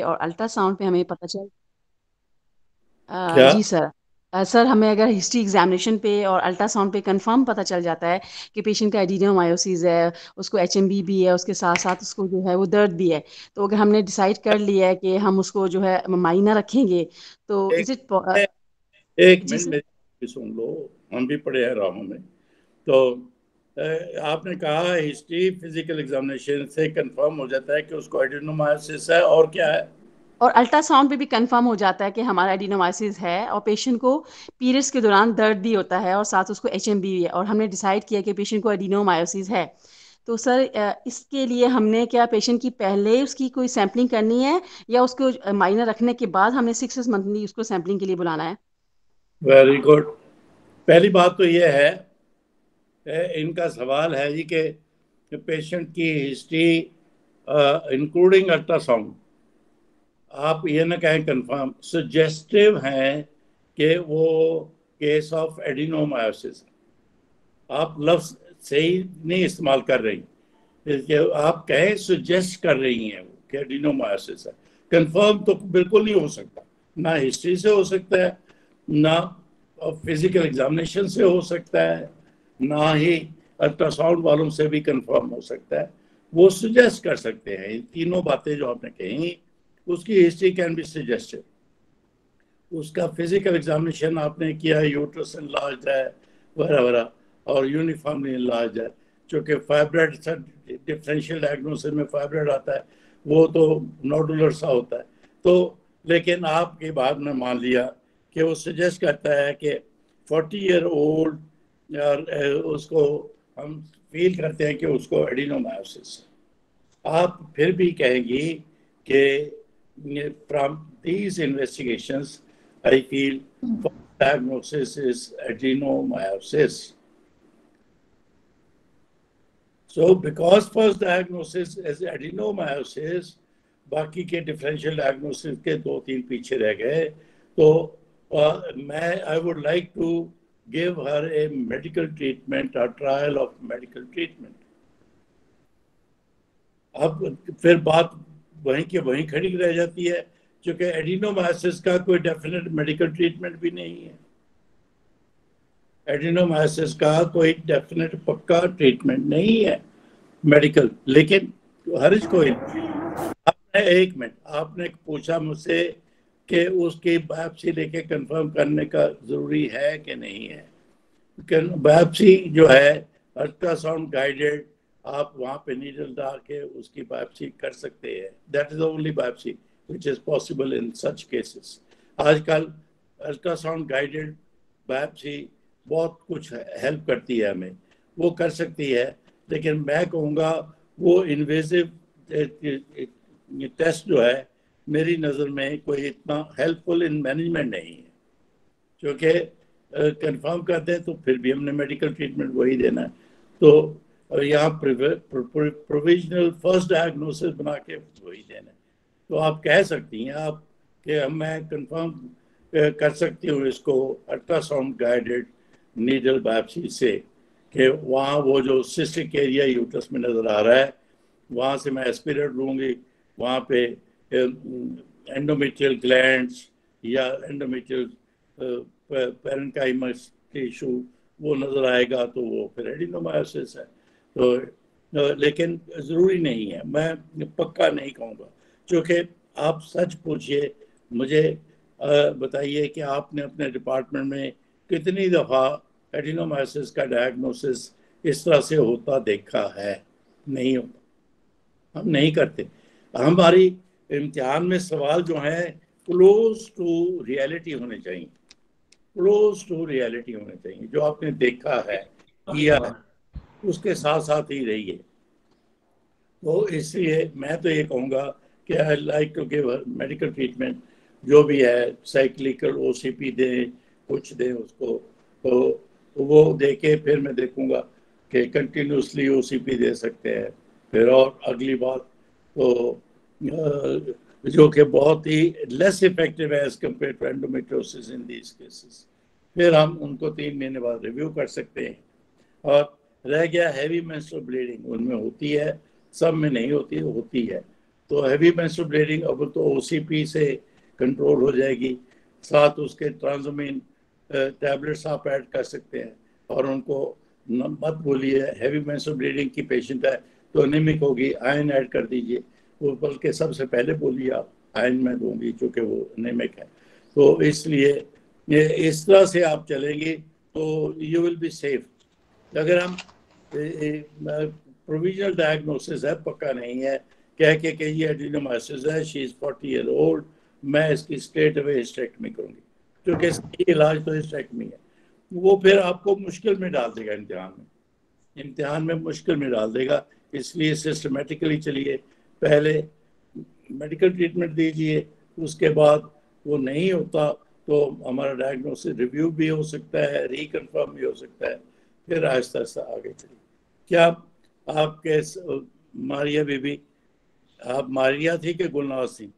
और अल्ट्रासाउंड पे हमें पता चल क्या? जी सर। सर हमें अगर हिस्ट्री एग्जामिनेशन पे और अल्ट्रासाउंड पे कंफर्म पता चल जाता है कि पेशेंट का एडिनोमायोसिस है, उसको एचएमबी भी है, उसके साथ साथ उसको जो है वो दर्द भी है, तो अगर हमने डिसाइड कर लिया है कि हम उसको जो है माइनर रखेंगे, तो एक इज इट एक जी मिनट सर। मेरी भी सुन लो। हम भी पढ़े हैं राहों में। तो आपने कहा हिस्ट्री फिजिकल एग्जामिनेशन से कंफर्म हो जाता है कि उसको एडिनोमायोसिस है, और क्या है? और अल्ट्रासाउंड पे भी कंफर्म हो जाता है कि हमारा एडिनोमायोसिस है, और पेशेंट को पीरियड्स के दौरान दर्द भी होता है और साथ उसको एचएमबी भी है, और हमने डिसाइड किया कि पेशेंट को एडिनोमायोसिस है। तो सर इसके लिए हमने क्या पेशेंट की पहले उसकी कोई सैंपलिंग करनी है, या उसको माइनर रखने के बाद हमने 6 मंथली उसको सैंपलिंग के लिए बुलाना है? Very good. पहली बात तो ये है, इनका सवाल है जी कि पेशेंट की हिस्ट्री इंक्लूडिंग अल्ट्रासाउंड, आप ये ना कहें कंफर्म, सजेस्टिव हैं कि वो केस ऑफ एडिनोमायोसिस। आप लफ्ज सही नहीं इस्तेमाल कर रही, कि आप कहें सुजेस्ट कर रही हैं वो कि एडिनोमायोसिस है। कंफर्म तो बिल्कुल नहीं हो सकता। ना हिस्ट्री से हो सकता है, ना फिजिकल एग्जामिनेशन से हो सकता है, ना ही अल्ट्रासाउंड वालों से भी कंफर्म हो सकता है। वो सुजेस्ट कर सकते हैं। इन तीनों बातें जो आपने कही, उसकी हिस्ट्री कैन बी सजेस्टेड। उसका फिजिकल एग्जामिनेशन आपने किया, यूट्रस इनलार्ज है वगैरह वगैरह, और यूनिफॉर्मली इनलार्ज है, चूँकि फाइब्रेड डिफरेंशियल डायग्नोसिस में फाइब्रेड आता है, वो तो नोडुलर सा होता है। तो लेकिन आपकी बात में मान लिया कि वो सजेस्ट करता है कि 40 ईयर ओल्ड, उसको हम फील करते हैं कि उसको एडिनोमायोसिस है। आप फिर भी कहेंगी कि from these investigations I feel diagnosis is adenomyosis. So because first diagnosis is adenomyosis, बाकी के डिफरेंशियल डायग्नोसिस के दो तीन पीछे रह गए। तो मैं I would like to give her a medical treatment, a trial of medical treatment. अब फिर बात वहीं के वहीं खड़ी रह जाती है, क्योंकि एडिनोमायोसिस का कोई डेफिनेट मेडिकल ट्रीटमेंट भी नहीं है। एडिनोमायोसिस का कोई डेफिनेट पक्का ट्रीटमेंट नहीं है मेडिकल। लेकिन हर्ज कोई नहीं। आपने एक मिनट आपने पूछा मुझसे कि उसकी बायोप्सी लेके कंफर्म करने का जरूरी है कि नहीं है। बायोप्सी जो है अल्ट्रासाउंड गाइडेड, आप वहां पे नीडल डाल के उसकी बायोप्सी कर सकते हैं। That is the only biopsy which is possible in such cases. आजकल अल्ट्रासाउंड गाइडेड बायोप्सी बहुत कुछ हेल्प करती है हमें, वो कर सकती है। लेकिन मैं कहूँगा वो इन्वेजिव टेस्ट जो है, मेरी नज़र में कोई इतना हेल्पफुल इन मैनेजमेंट नहीं है। क्योंकि कंफर्म करते हैं तो फिर भी हमने मेडिकल ट्रीटमेंट वही देना है। तो यहाँ प्रोविजनल फर्स्ट डायग्नोसिस बना के वही देना है। तो आप कह सकती हैं आप कि हम मैं कंफर्म कर सकती हूँ इसको अल्ट्रासाउंड गाइडेड नीडल बायोप्सी से, कि वहाँ वो जो सिस्टिक एरिया यूट्रस में नज़र आ रहा है, वहाँ से मैं एस्पिरेट लूँगी, वहाँ पे एंडोमेट्रियल ग्लैंड्स या एंडोमेट्रियल पैरेंकाइमस टिश्यू वो नज़र आएगा, तो वो फिर एडिनोमायोसिस है। तो लेकिन ज़रूरी नहीं है, मैं पक्का नहीं कहूँगा। क्योंकि आप सच पूछिए मुझे, बताइए कि आपने अपने डिपार्टमेंट में कितनी दफ़ा एडिनोमायोसिस का डायग्नोसिस इस तरह से होता देखा है? नहीं होता। हम नहीं करते। हमारी इम्तिहान में सवाल जो है क्लोज टू रियलिटी होने चाहिए। क्लोज टू रियलिटी होने चाहिए, जो आपने देखा है, किया है, उसके साथ साथ ही रहिए। तो इसलिए मैं तो ये कहूँगा कि I like to give medical treatment, जो भी है साइक्लिकल ओसीपी दें, कुछ दें उसको। तो वो दे के फिर मैं देखूँगा कि कंटिन्यूसली ओसीपी दे सकते हैं। फिर और अगली बात तो जो कि बहुत ही लेस इफेक्टिव है as compare to endometriosis in these cases, फिर हम उनको 3 महीने बाद रिव्यू कर सकते हैं। और रह गया हैवी मेंस्ट्रुअल ब्लीडिंग, उनमें होती है, सब में नहीं होती, होती है। तो हैवी मेंस्ट्रुअल ब्लीडिंग अब तो ओसीपी से कंट्रोल हो जाएगी, साथ उसके ट्रांसमीन टैबलेट्स आप ऐड कर सकते हैं। और उनको मत बोलिए हैवी मेंस्ट्रुअल ब्लीडिंग की पेशेंट है तो एनीमिक होगी, आयरन ऐड कर दीजिए, वो बल्कि सबसे पहले बोलिए आप आयरन में दूंगी चूँकि वो एनीमिक है। तो इसलिए ये इस तरह से आप चलेंगे तो यू विल बी सेफ। अगर हम प्रोविजनल डायग्नोसिस है, पक्का नहीं है, कह के कि ये एडिनोमाइसिस है, शी इज 40 ईयर ओल्ड, मैं इसकी स्ट्रेट अवे हिस्टेक्टमी करूंगी, क्योंकि इसका इलाज तो हिस्टेक्टमी है, वो फिर आपको मुश्किल में डाल देगा, इम्तिहान में मुश्किल में डाल देगा। इसलिए सिस्टमेटिकली चलिए, पहले मेडिकल ट्रीटमेंट दीजिए, उसके बाद वो नहीं होता तो हमारा डायग्नोसिस रिव्यू भी हो सकता है, रिकन्फर्म भी हो सकता है, फिर आहिस्ता आहिस्ता आगे चलिए। क्या आपके मारिया बीबी, आप मारिया थी कि गुलनाज थी?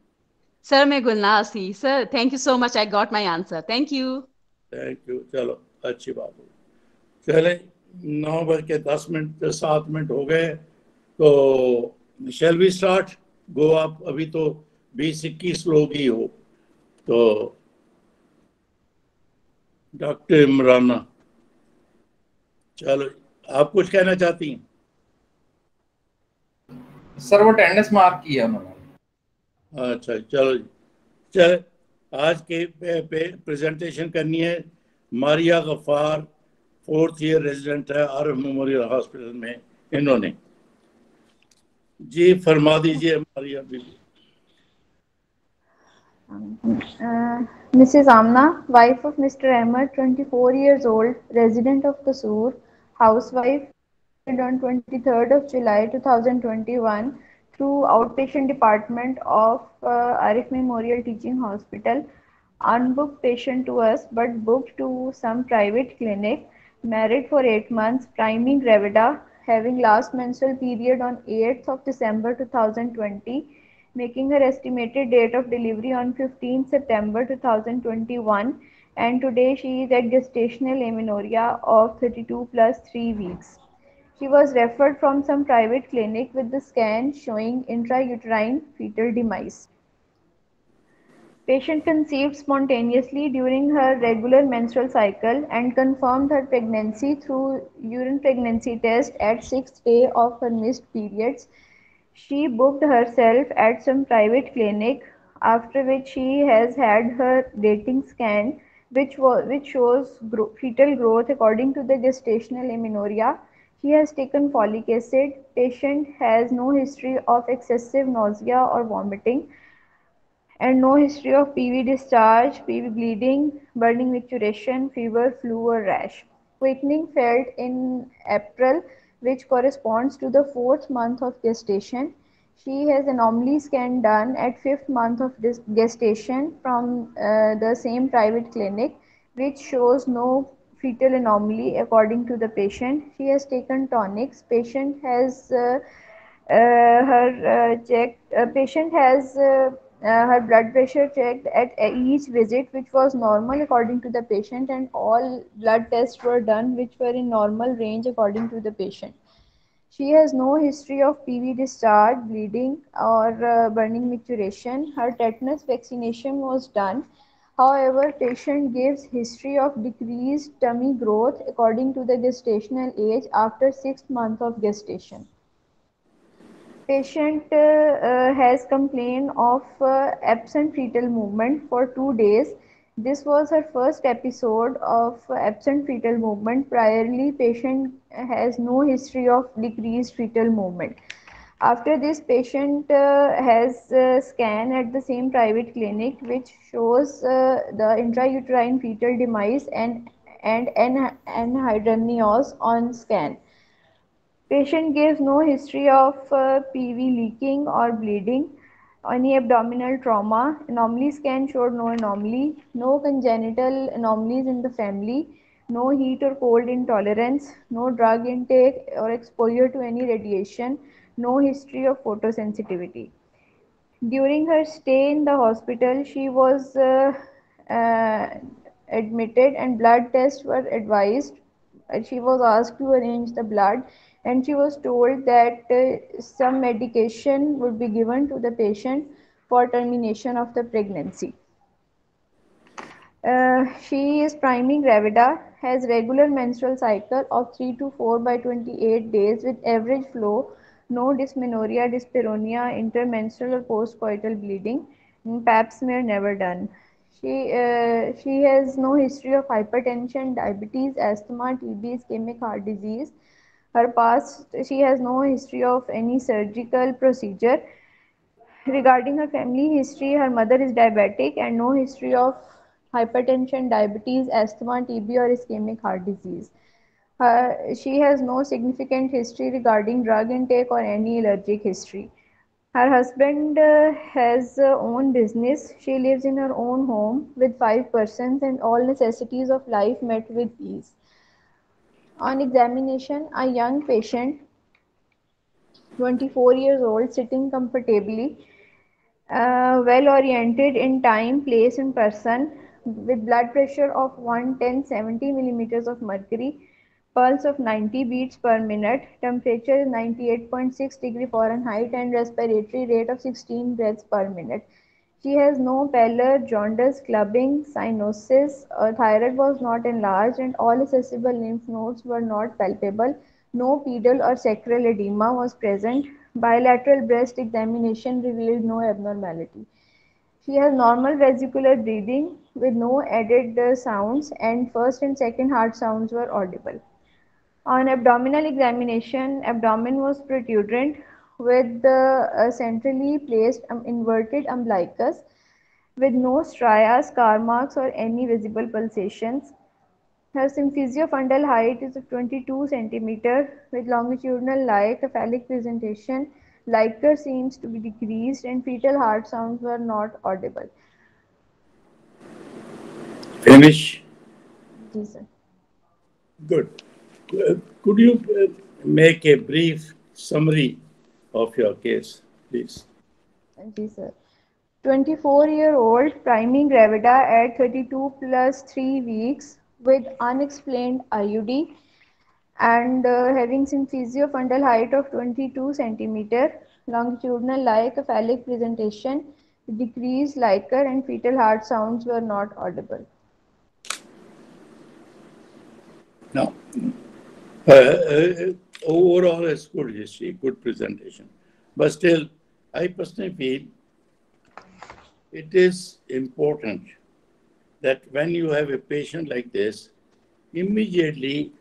सर मैं गुलनाज थी। Sir thank you so much, I got my answer, thank you. Thank you, चलो अच्छी बात हो। चले, 9 बज के 10 मिनट 7 मिनट हो गए, तो शैल वी स्टार्ट? गो आप, अभी तो 20-21 लोग ही हो। तो डॉक्टर इमराना, चलो आप कुछ कहना चाहती हैं? सर वो अटेंडेंस मार्क किया उन्होंने। अच्छा चलो जी, चल आज के प्रेजेंटेशन करनी है। Maria Gaffar 4th year resident है आरएफ मेमोरियल हॉस्पिटल में। इन्होंने जी फरमा दीजिए मारिया बीबी। Mrs. Amna, wife of Mr. Ahmed, 24 years old, resident of Kasur, housewife, admitted on 23rd of July 2021 through outpatient department of Arif Memorial Teaching Hospital. Unbooked patient to us but booked to some private clinic. Married for 8 months, priming gravida, having last menstrual period on 8th of December 2020, making her estimated date of delivery on 15th September 2021, and today she is at gestational amenorrhea of 32 plus 3 weeks. She was referred from some private clinic with the scan showing intrauterine fetal demise. Patient conceived spontaneously during her regular menstrual cycle and confirmed her pregnancy through urine pregnancy test at 6th day of her missed periods. She booked herself at some private clinic, after which she has had her dating scan, which shows fetal growth according to the gestational amenorrhea. She has taken folic acid. Patient has no history of excessive nausea or vomiting and no history of PV discharge, PV bleeding, burning micturition, fever, flu or rash. Quickening felt in April, which corresponds to the 4th month of gestation. She has anomaly scan done at 5th month of gestation from the same private clinic, which shows no fetal anomaly according to the patient. She has taken tonics. Patient has patient has her blood pressure checked at each visit, which was normal according to the patient, and all blood tests were done which were in normal range according to the patient. She has no history of PV discharge, bleeding or burning micturition. Her tetanus vaccination was done. However, patient gives history of decreased tummy growth according to the gestational age after 6th month of gestation. Patient has complained of absent fetal movement for 2 days. This was her first episode of absent fetal movement. Priorly, patient has no history of decreased fetal movement. After this, patient has scan at the same private clinic, which shows the intrauterine fetal demise and anhydramnios on scan. Patient gives no history of PV leaking or bleeding, any abdominal trauma. Anomaly scan showed no anomaly, no congenital anomalies in the family, no heat or cold intolerance, no drug intake or exposure to any radiation, no history of photosensitivity. During her stay in the hospital, she was uh, admitted and blood tests were advised. She was asked to arrange the blood. and she was told that some medication would be given to the patient for termination of the pregnancy. She is priming gravida, has regular menstrual cycle of 3 to 4 by 28 days with average flow, no dysmenorrhea, dyspareunia, intermenstrual or postcoital bleeding, pap smear never done. She has no history of hypertension, diabetes, asthma, TB, ischemic heart disease. Her past, she has no history of any surgical procedure. Regarding her family history, her mother is diabetic and no history of hypertension, diabetes, asthma, TB, or ischemic heart disease. She has no significant history regarding drug intake or any allergic history. Her husband has own business. She lives in her own home with 5 persons and all necessities of life met with ease. On examination, a young patient, 24 years old, sitting comfortably, well oriented in time, place, and person, with blood pressure of 110/70 millimeters of mercury, pulse of 90 beats per minute, temperature 98.6 degree Fahrenheit, and respiratory rate of 16 breaths per minute. She has no pallor, jaundice, clubbing, cyanosis, thyroid was not enlarged, and all accessible lymph nodes were not palpable. No pedal or sacral edema was present. Bilateral breast examination revealed no abnormality. She has normal vesicular breathing with no added sounds, and first and second heart sounds were audible. On abdominal examination, abdomen was protuberant with a centrally placed inverted umbilicus with no stria, scar marks, or any visible pulsations. Her symphysiofundal height is 22 cm with longitudinal-like cephalic presentation. Liquor seems to be decreased and fetal heart sounds were not audible. Finish. Ji sir. Good. Could you make a brief summary of your case, please? Ji sir. 24-year-old priming gravida at 32 plus 3 weeks with unexplained IUD and having symphysiofundal height of 22 centimeter, longitudinal like cephalic presentation, decreased liquor and fetal heart sounds were not audible. Now, overall, it's good history, good presentation. But still, I personally feel it is important that when you have a patient like this, immediately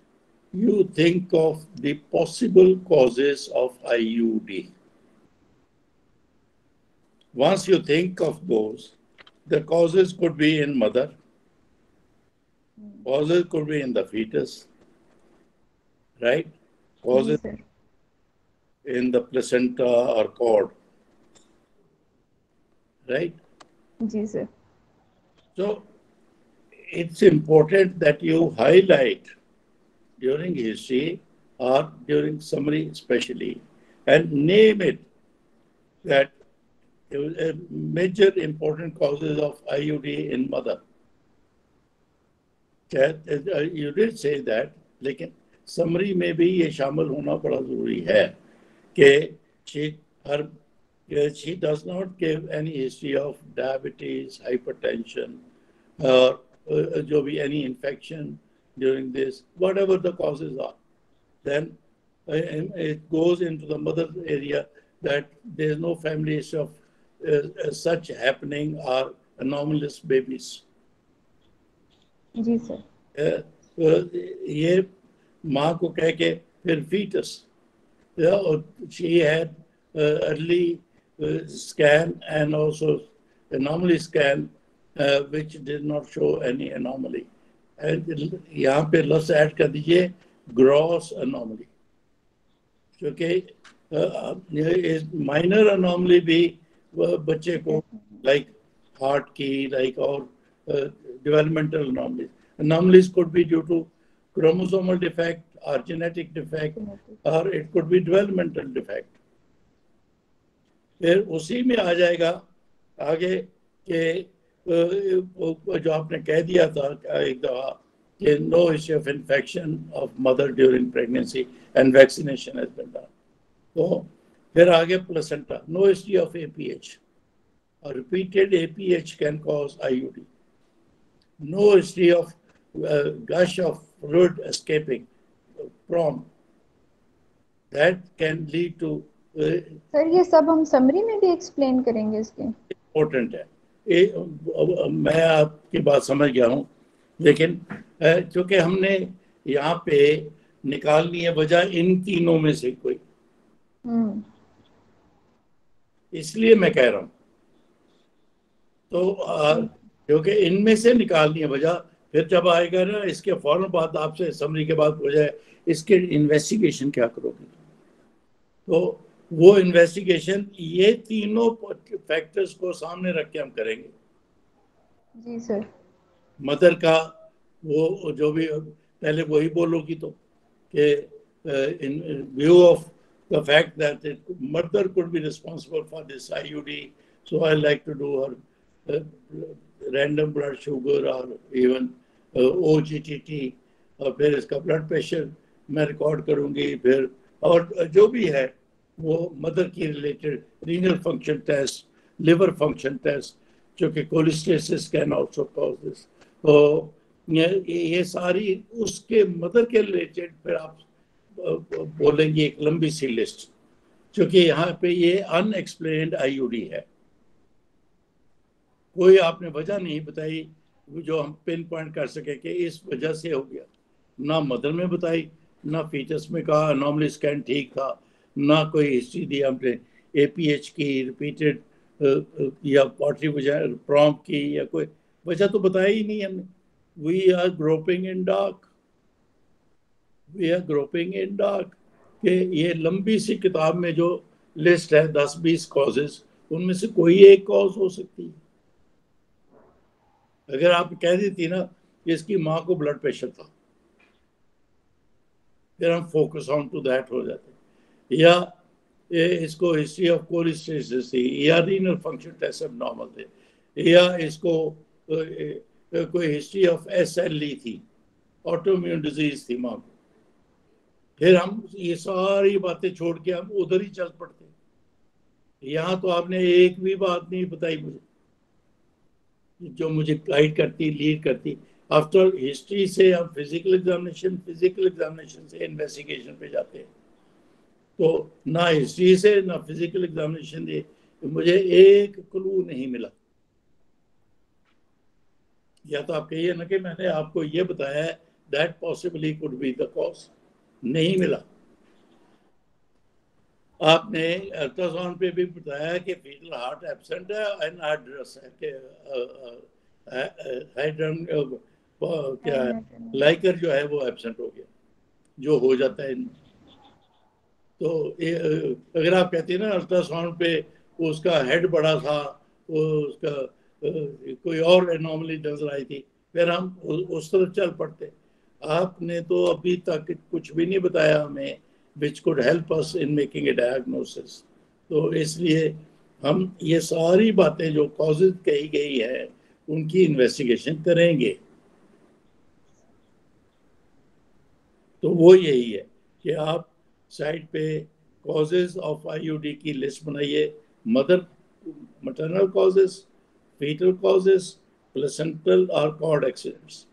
you think of the possible causes of IUD. Once you think of those, the causes could be in mother, causes could be in the fetus, right? Causes in the placenta or cord, right? Yes, sir. So it's important that you highlight during history or during summary especially and name it that major important causes of IUD in mother. You did say that, लेकिन summary में भी ये शामिल होना बड़ा जरूरी है कि she does not give any history of diabetes, hypertension, or जो भी any infection during this, whatever the causes are. Then it goes into the mother area that there is no family history of such happening or anomalous babies. जी sir. ये माँ को कह के फिर fetus. She had early scan and also anomaly scan which did not show any anomaly. And यहाँ पे लफ्ज़ ऐड कर दीजिए gross anomaly. क्योंकि minor anomaly भी बच्चे को like heart की like और developmental anomalies. Anomalies could be due to chromosomal defect or genetic defect or it could be developmental defect. फिर उसी में आ जाएगा आगे कि जो आपने कह दिया था एक दफा no issue of infection of mother during pregnancy and vaccination has been done. तो फिर आगे placenta, no history of APH. A repeated APH can cause IUD. No history of gush of fluid escaping from that can lead to sir ये सब हम summary में भी explain करेंगे इसके? इम्पोर्टेंट है। मैं आपकी बात समझ गया हूँ, लेकिन क्योंकि हमने यहाँ पे निकालनी है वजह इन तीनों में से कोई, इसलिए मैं कह रहा हूँ। तो क्योंकि इनमें से निकालनी है वजह, फिर जब आएगा ना इसके फौरन बाद आपसे समरी के बाद हो जाए इसके इन्वेस्टिगेशन क्या करोगे, तो वो इन्वेस्टिगेशन ये तीनों फैक्टर्स को सामने रख के हम करेंगे। जी सर। मदर का वो जो भी पहले वही बोलोगी तो कि in view of the fact that mother could be responsible for this IUD, so I like to do her random blood sugar और इवन OGTT, और फिर इसका ब्लड प्रेशर मैं रिकॉर्ड करूंगी, फिर और जो भी है वो मदर की related renal function test, liver function test, जो कि कोलेस्टेसिस कैन आल्सो कॉज दिस। तो ये सारी उसके मदर के रिलेटेड फिर आप बोलेंगे एक लंबी सी लिस्ट, क्योंकि यहाँ पे ये अनएक्सप्लेन्ड IUD है, कोई आपने वजह नहीं बताई जो हम पिन पॉइंट कर सके कि इस वजह से हो गया। ना मदर में बताई, ना फीटस में कहा नॉर्मली स्कैन ठीक था, ना कोई हिस्ट्री दी हमने APH की रिपीटेड या पॉटरी वजह प्रॉम्प्ट की, या कोई वजह तो बताया ही नहीं हमने। We are groping in dark, we are groping in dark कि ये लंबी सी किताब में जो लिस्ट है 10-20 कॉजेज, उनमें से कोई एक कॉज हो सकती है। अगर आप कह देती ना कि इसकी माँ को ब्लड प्रेशर था, फिर हम फोकस ऑन टू दैट हो जाते, या इसको हिस्ट्री ऑफ कोलेस्टेसिस थी, या रीनल फंक्शन टेस्ट अब नॉर्मल थे, या इसको कोई हिस्ट्री ऑफ SLE थी, ऑटोइम्यून डिजीज थी माँ को, फिर हम ये सारी बातें छोड़ के हम उधर ही चल पड़ते। यहाँ तो आपने एक भी बात नहीं बताई मुझे जो मुझे गाइड करती, लीड करती। आफ्टर हिस्ट्री से हम फिजिकल एग्जामिनेशन से इन्वेस्टिगेशन पे जाते हैं, तो ना हिस्ट्री से ना फिजिकल एग्जामिनेशन से मुझे एक क्लू नहीं मिला। या तो आप कहिए ना कि मैंने आपको ये बताया है that possibly could be the cause, नहीं मिला। आपने अल्ट्रासाउंड पे भी बताया कि फीटल हार्ट एब्सेंट है एंड हाइड्रस है कि हाइड्रम क्या है, लाइकर जो है वो एब्सेंट हो गया, जो हो जाता है। तो अगर आप कहते हैं ना अल्ट्रासाउंड पे उसका हेड बड़ा था, वो उसका कोई और एनॉमली नजर आई थी, फिर हम उस तरफ चल पड़ते। आपने तो अभी तक कुछ भी नहीं बताया हमें which could help us in making a diagnosis। तो इसलिए हम ये सारी बातें जो कॉजेज कही गई है उनकी इन्वेस्टिगेशन करेंगे। तो वो यही है कि आप साइड पे कॉजेज ऑफ IUD की लिस्ट बनाइए, mother maternal causes, fetal causes, placental और कॉर्ड एक्सीडेंट्स।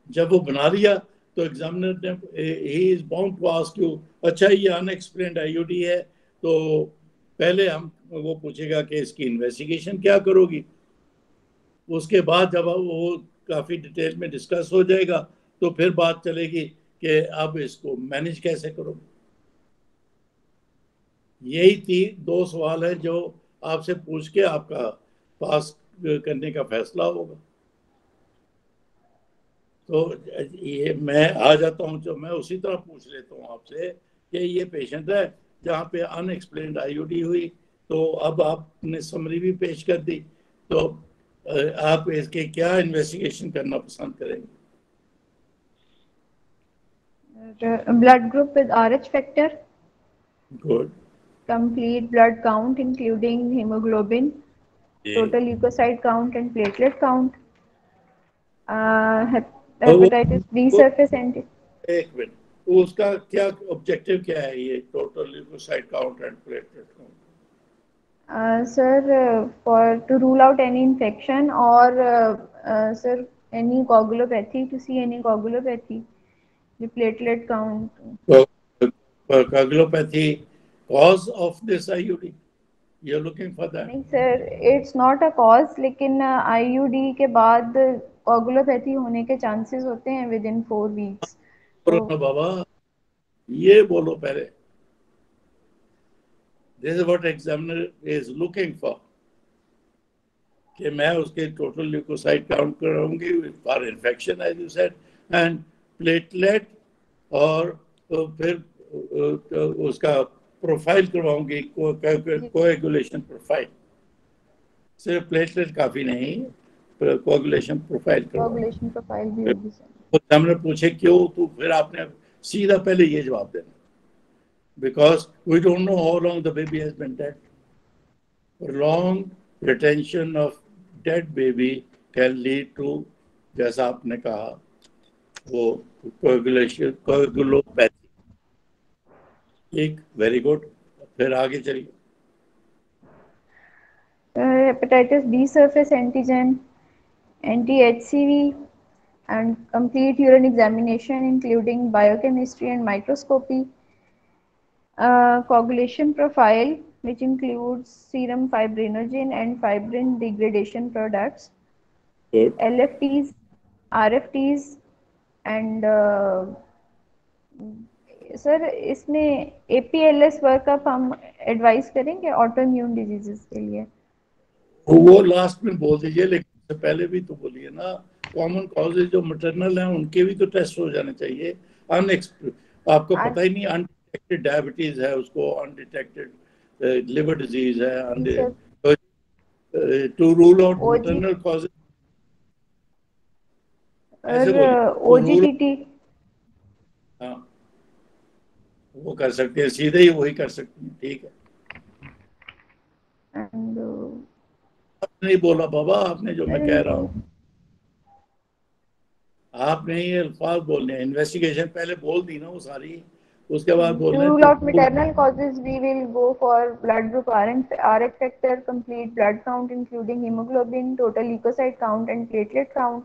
जब वो बना लिया तो एग्जामिनर ने he is bound to ask you, अच्छा ये अनएक्सप्लेन्ड IUD है, तो पहले हम वो पूछेगा कि इसकी इन्वेस्टिगेशन क्या करोगी। उसके बाद जब वो काफ़ी डिटेल में डिस्कस हो जाएगा तो फिर बात चलेगी कि अब इसको मैनेज कैसे करोगे। यही 2 सवाल है जो आपसे पूछ के आपका पास करने का फैसला होगा। तो ये मैं आ जाता हूँ, जो मैं उसी तरह पूछ लेता हूँ आपसे कि ये पेशेंट है जहाँ पे अनएक्सप्लेन्ड IUD हुई, तो अब आपने समरी भी पेश कर दी, तो आप इसके क्या इन्वेस्टिगेशन करना पसंद करेंगे? Blood group with RH factor. Good. Complete blood count including hemoglobin, जी, total leukocyte count and platelet count. वो Hepatitis B वो- surface antigen. एक मिनट, वो उसका क्या ऑब्जेक्टिव क्या है, ये total leucocyte count and platelet count? Sir, for to rule out any infection or sir, any coagulopathy, to see any coagulopathy, the platelet count. So, coagulopathy cause of this IUD, you're looking for that? नहीं sir, it's not a cause, लेकिन IUD के बाद coagulopathy होने के chances होते हैं with in 4 weeks. तो बोलो ना बाबा, ये बोलो पहले। This is what examiner is looking for, कि मैं उसके टोटल ल्यूकोसाइट काउंट कराऊंगी for infection as you said, and platelet, और तो फिर तो उसका प्रोफाइल करवाऊंगी, कोएगुलेशन प्रोफाइल। सिर्फ प्लेटलेट काफी नहीं, कोएगुलेशन प्रोफाइल करवाऊंगी। कोगुलेशन प्रोफाइल भी होगी सर। तो एग्जामिनर पूछे क्यों, तो फिर आपने सीधा पहले ये जवाब देना, because we don't know how long the baby has been dead. Prolonged retention of dead baby can lead to, जैसा आपने कहा, वो कोगुलोपैथी। ठीक, वेरी गुड। फिर आगे चलिए। Hepatitis B surface antigen, anti-HCV, and complete urine examination including biochemistry and microscopy. Coagulation profile, which includes serum fibrinogen and fibrin degradation products, Good. LFTs, RFTs, and sir इसमें APLS workup हम advice करेंगे auto immune diseases के लिए। वो last में बोल दीजिए, लेकिन उससे पहले भी तो बोलिए ना, कॉमन कॉजेज जो मैटरनल हैं उनके भी तो टेस्ट हो जाने चाहिए। आपको पता ही नहीं, अनडिटेक्टेड डायबिटीज है, उसको अनडिटेक्टेड लिवर डिजीज है, टू रूल आउट ओजी मैटरनल कॉजेज ऐसे और बोलिए, टू रूल। OGTT हाँ, वो कर सकते हैं, सीधे ही वही कर सकते हैं, ठीक है। एंड आपने नहीं बोला बाबा, आपने जो मैं कह रहा हूँ, आपने ये अल्फाज बोलने हैं, इन्वेस्टिगेशन पहले बोल दी ना वो सारी, उसके बाद to बोलने rule to. out maternal causes, we will go for blood group Rx factor, complete blood count including hemoglobin, total leukocyte count and platelet count,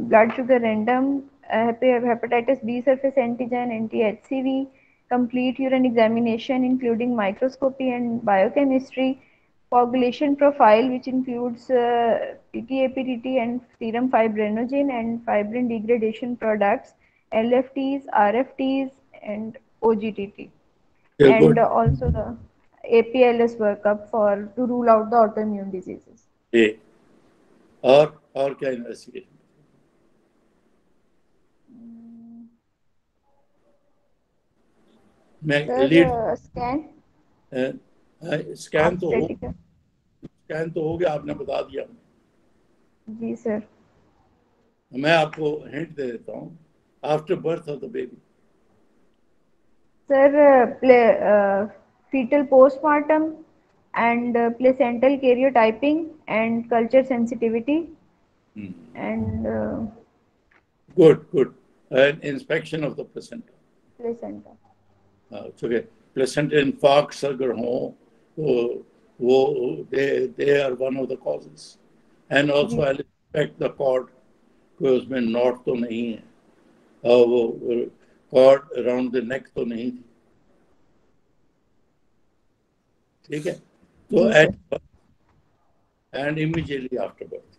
blood sugar random, hepatitis B surface antigen, anti-HCV, complete urine examination including microscopy and biochemistry, coagulation profile which includes PTAPTT and serum fibrinogen and fibrin degradation products, LFTs, RFTs and OGTT, and good. also the APLS workup for to rule out the autoimmune diseases. और क्या investigation? मैं lead Sir, scan scan तो हो, obstetrical. Scan तो हो गया, आपने बता दिया। जी सर। मैं आपको हिंट दे देता हूँ, after birth of the baby. Sir fetal postmortem and placental karyotyping and culture sensitivity and good, and inspection of the placenta. placenta. Okay, placenta infarcts अगर हो तो वो they are one of the causes, and जी also I inspect the cord, कि उसमें not तो नहीं है, और वो कॉर्ड अराउंड द नेक तो नहीं थी, ठीक है। तो जी एट सर। एंड इमीडिएटली आफ्टर बर्थ,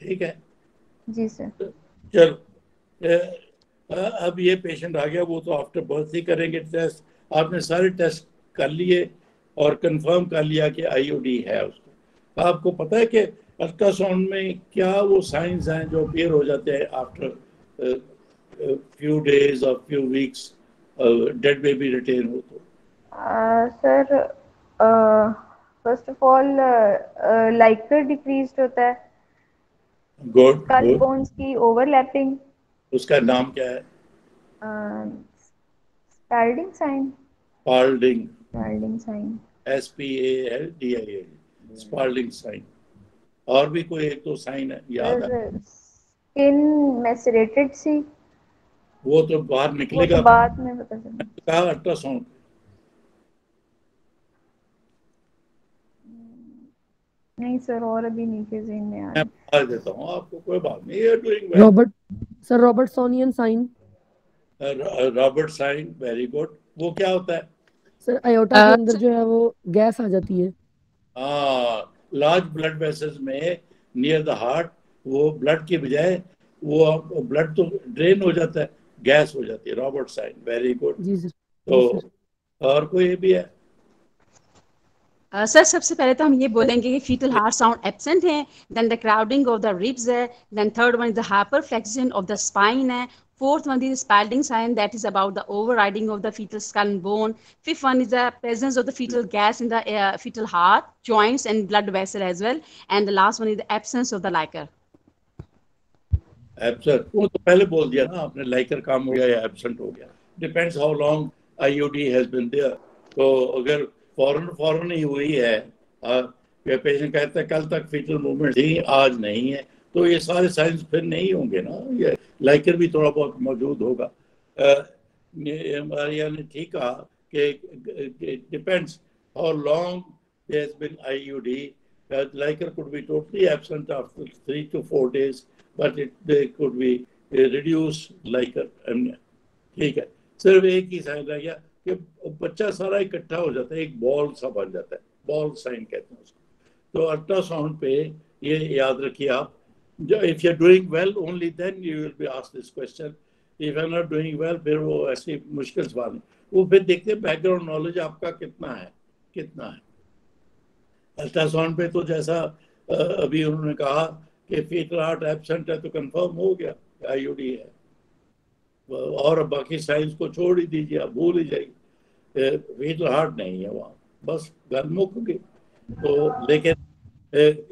ठीक है। जी सर। चलो, अब ये पेशेंट आ गया, वो तो आफ्टर बर्थ ही करेंगे टेस्ट। आपने सारे टेस्ट कर लिए और कंफर्म कर लिया कि आईओडी है उसको। आपको पता है कि अल्ट्रासाउंड में क्या वो साइंस हैं जो अपीयर हो जाते हैं आफ्टर फ्यू डेज और few weeks, dead baby retain हो तो? Sir first of all liquor decreased होता है, गुड स्कल गुड। बोन्स की ओवरलैपिंग, उसका नाम क्या है? Spalding sign. Spalding, Spalding sign. SPALDIA, Spalding sign. और भी कोई एक दो साइन है याद है? स्किन मैसरेटेड सी, वो तो बाहर वो निकलेगा, तो बाद में पता चला। कहा अल्ट्रासाउंड। नहीं सर, और अभी नीचे ज़हन में आ मैं रहा। बता देता हूँ आपको, कोई बात नहीं, you are doing well. Robert sir, Robertsonian sign. Robert sign, very good. वो क्या होता है? सर अयोटा के अंदर जो है वो गैस आ जाती है। हाँ, लार्ज ब्लड वेसल्स में नियर द हार्ट वो ब्लड की बजाय वो ब्लड तो ड्रेन हो जाता है, गैस हो जाती है। Robert sign, very good. जी सर। तो जी सर। और कोई भी है? सर सबसे पहले तो हम ये बोलेंगे कि फीटल हार्ट साउंड एब्सेंट है, then the crowding of the ribs है, then third one is the hyperflexion of the spine है, fourth one is spalding sign that is about the overriding of the fetal skull and bone, fifth one is the presence of the fetal gas in the fetal heart joints and blood vessel as well, and the last one is the absence of the liquor. Absent वो तो पहले बोल दिया ना आपने, Likert काम हो गया या एब्सेंट हो गया, depends how long IUD has been there. तो अगर फौरन फौरन ही हुई है, पेशेंट कहता है कल तक फीटल मूवमेंट थी आज नहीं है, तो ये सारे साइंस फिर नहीं होंगे ना, ये लाइकर भी थोड़ा बहुत मौजूद होगा। मारिया ने ठीक कहा कि depends how long there has been IUD, liker could be totally absent after 3 to 4 days, but they could be reduced liker anemia। ठीक है, सिर्फ एक ही साइन रह गया कि बच्चा सारा इकट्ठा हो जाता है, एक बॉल सा बन जाता है, बॉल साइन कहते हैं उसको। तो अल्ट्रासाउंड पे ये याद रखिए आप, if you are doing well only then you will be asked this question, if you are not doing well फिर वो ऐसी मुश्किल सवाल है, वो फिर देखते हैं बैकग्राउंड नॉलेज आपका कितना है, कितना है। अल्ट्रासाउंड पे तो जैसा अभी उन्होंने कहा कि फीटल हार्ट एब्सेंट है तो कंफर्म हो गया आईयूडी है, और बाकी साइंस को छोड़ ही दीजिए, आप भूल ही जाइए, फीटल हार्ट नहीं है वहाँ, बस गल मुक गई। तो लेकिन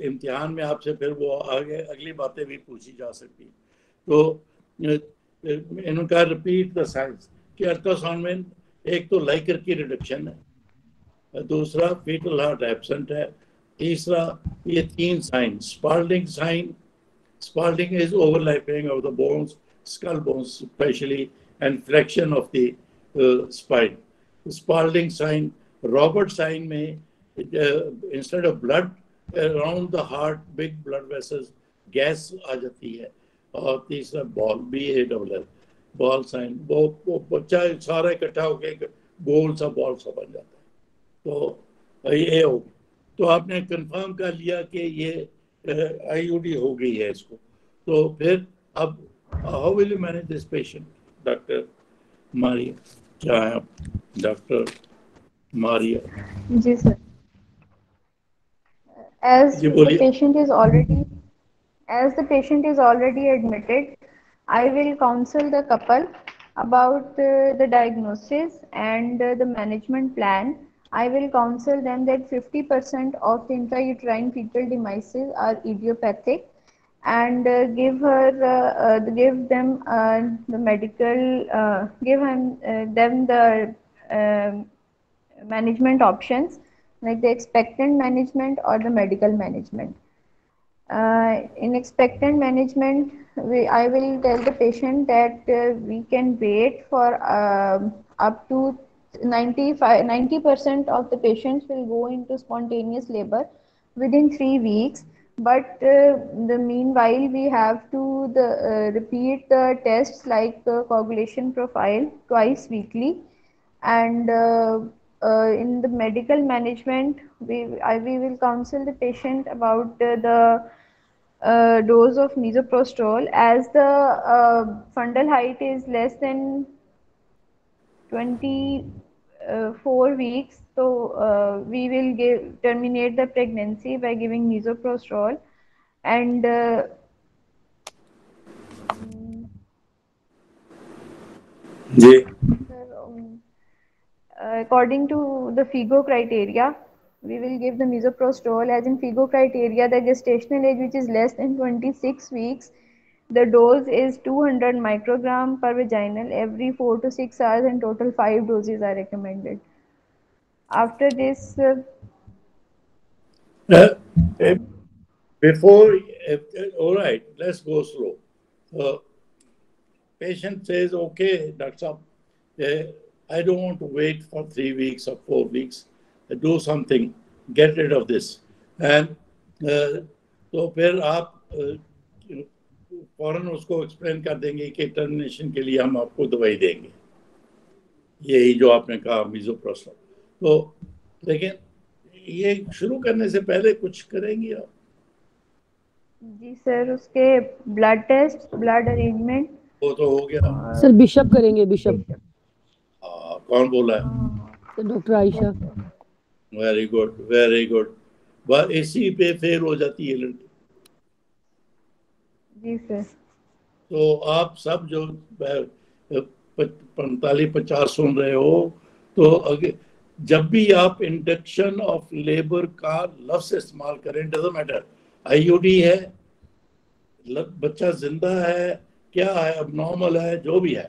इम्तिहान में आपसे फिर वो आगे अगली बातें भी पूछी जा सकती हैं। तो इनका रिपीट द साइंस कि अल्ट्रासाउंड में एक तो लाइकर की रिडक्शन है, दूसरा फीटल हार्ट एब्सेंट है, तीसरा ये तीन sign, Spalding sign, Spalding is overlapping of the bones, skull bones specially, and flexion of the spine. Spalding sign, Robert sign में instead of blood around the heart big blood vessels gas आ जाती है, और तीसरा ball, BALL ball sign, वो बच्चा सारा इकट्ठा होकर गोल सा बॉल सा बन जाता है। तो ये हो, तो आपने कंफर्म कर लिया कि ये आईयूडी हो गई है इसको, तो फिर अब how will you manage this patient? Doctor Maria, क्या है डॉक्टर मारिया? जी सर, as जी the बोलिए। patient is already as the patient is already admitted, I will counsel the couple about the diagnosis and the management plan. I will counsel them that 50% of the intrauterine fetal demise are idiopathic, and give them the medical them the management options, like the expectant management or the medical management. In expectant management, I will tell the patient that we can wait for up to 90% of the patients will go into spontaneous labor within 3 weeks. But the meanwhile, we have to repeat the tests like coagulation profile twice weekly, and in the medical management, we will counsel the patient about the dose of misoprostol, as the fundal height is less than 24 weeks, so we will terminate the pregnancy by giving misoprostol, and जी according to the FIGO criteria, we will give the misoprostol. As in FIGO criteria, the gestational age which is less than 26 weeks, the dose is 200 microgram per vaginal every 4 to 6 hours, and total 5 doses are recommended. After this, Before, all right, let's go slow. Patient says, okay, doctor sahab, I don't want to wait for 3 weeks or 4 weeks. Do something, get rid of this. And तो फिर आप फौरन उसको explain कर देंगे कि termination के लिए हम आपको दवाई देंगे, यही जो आपने कहा मीजोप्रोस्टॉल। तो लेकिन ये शुरू करने से पहले कुछ करेंगी आप? जी सर, उसके ब्लड टेस्ट, ब्लड अरेंजमेंट वो तो हो गया। सर बिशप करेंगे, बिशप। कौन बोला है? Doctor Ayesha. Very good, very good. बस इसी पे फेल हो जाती है लड़की। जी सर। तो आप सब जो 45-50 सुन रहे हो, तो जब भी आप इंडक्शन ऑफ लेबर का लफ्ज इस्तेमाल करें, डजंट मैटर आईयूडी है, बच्चा जिंदा है, क्या है, अब नॉर्मल है, जो भी है,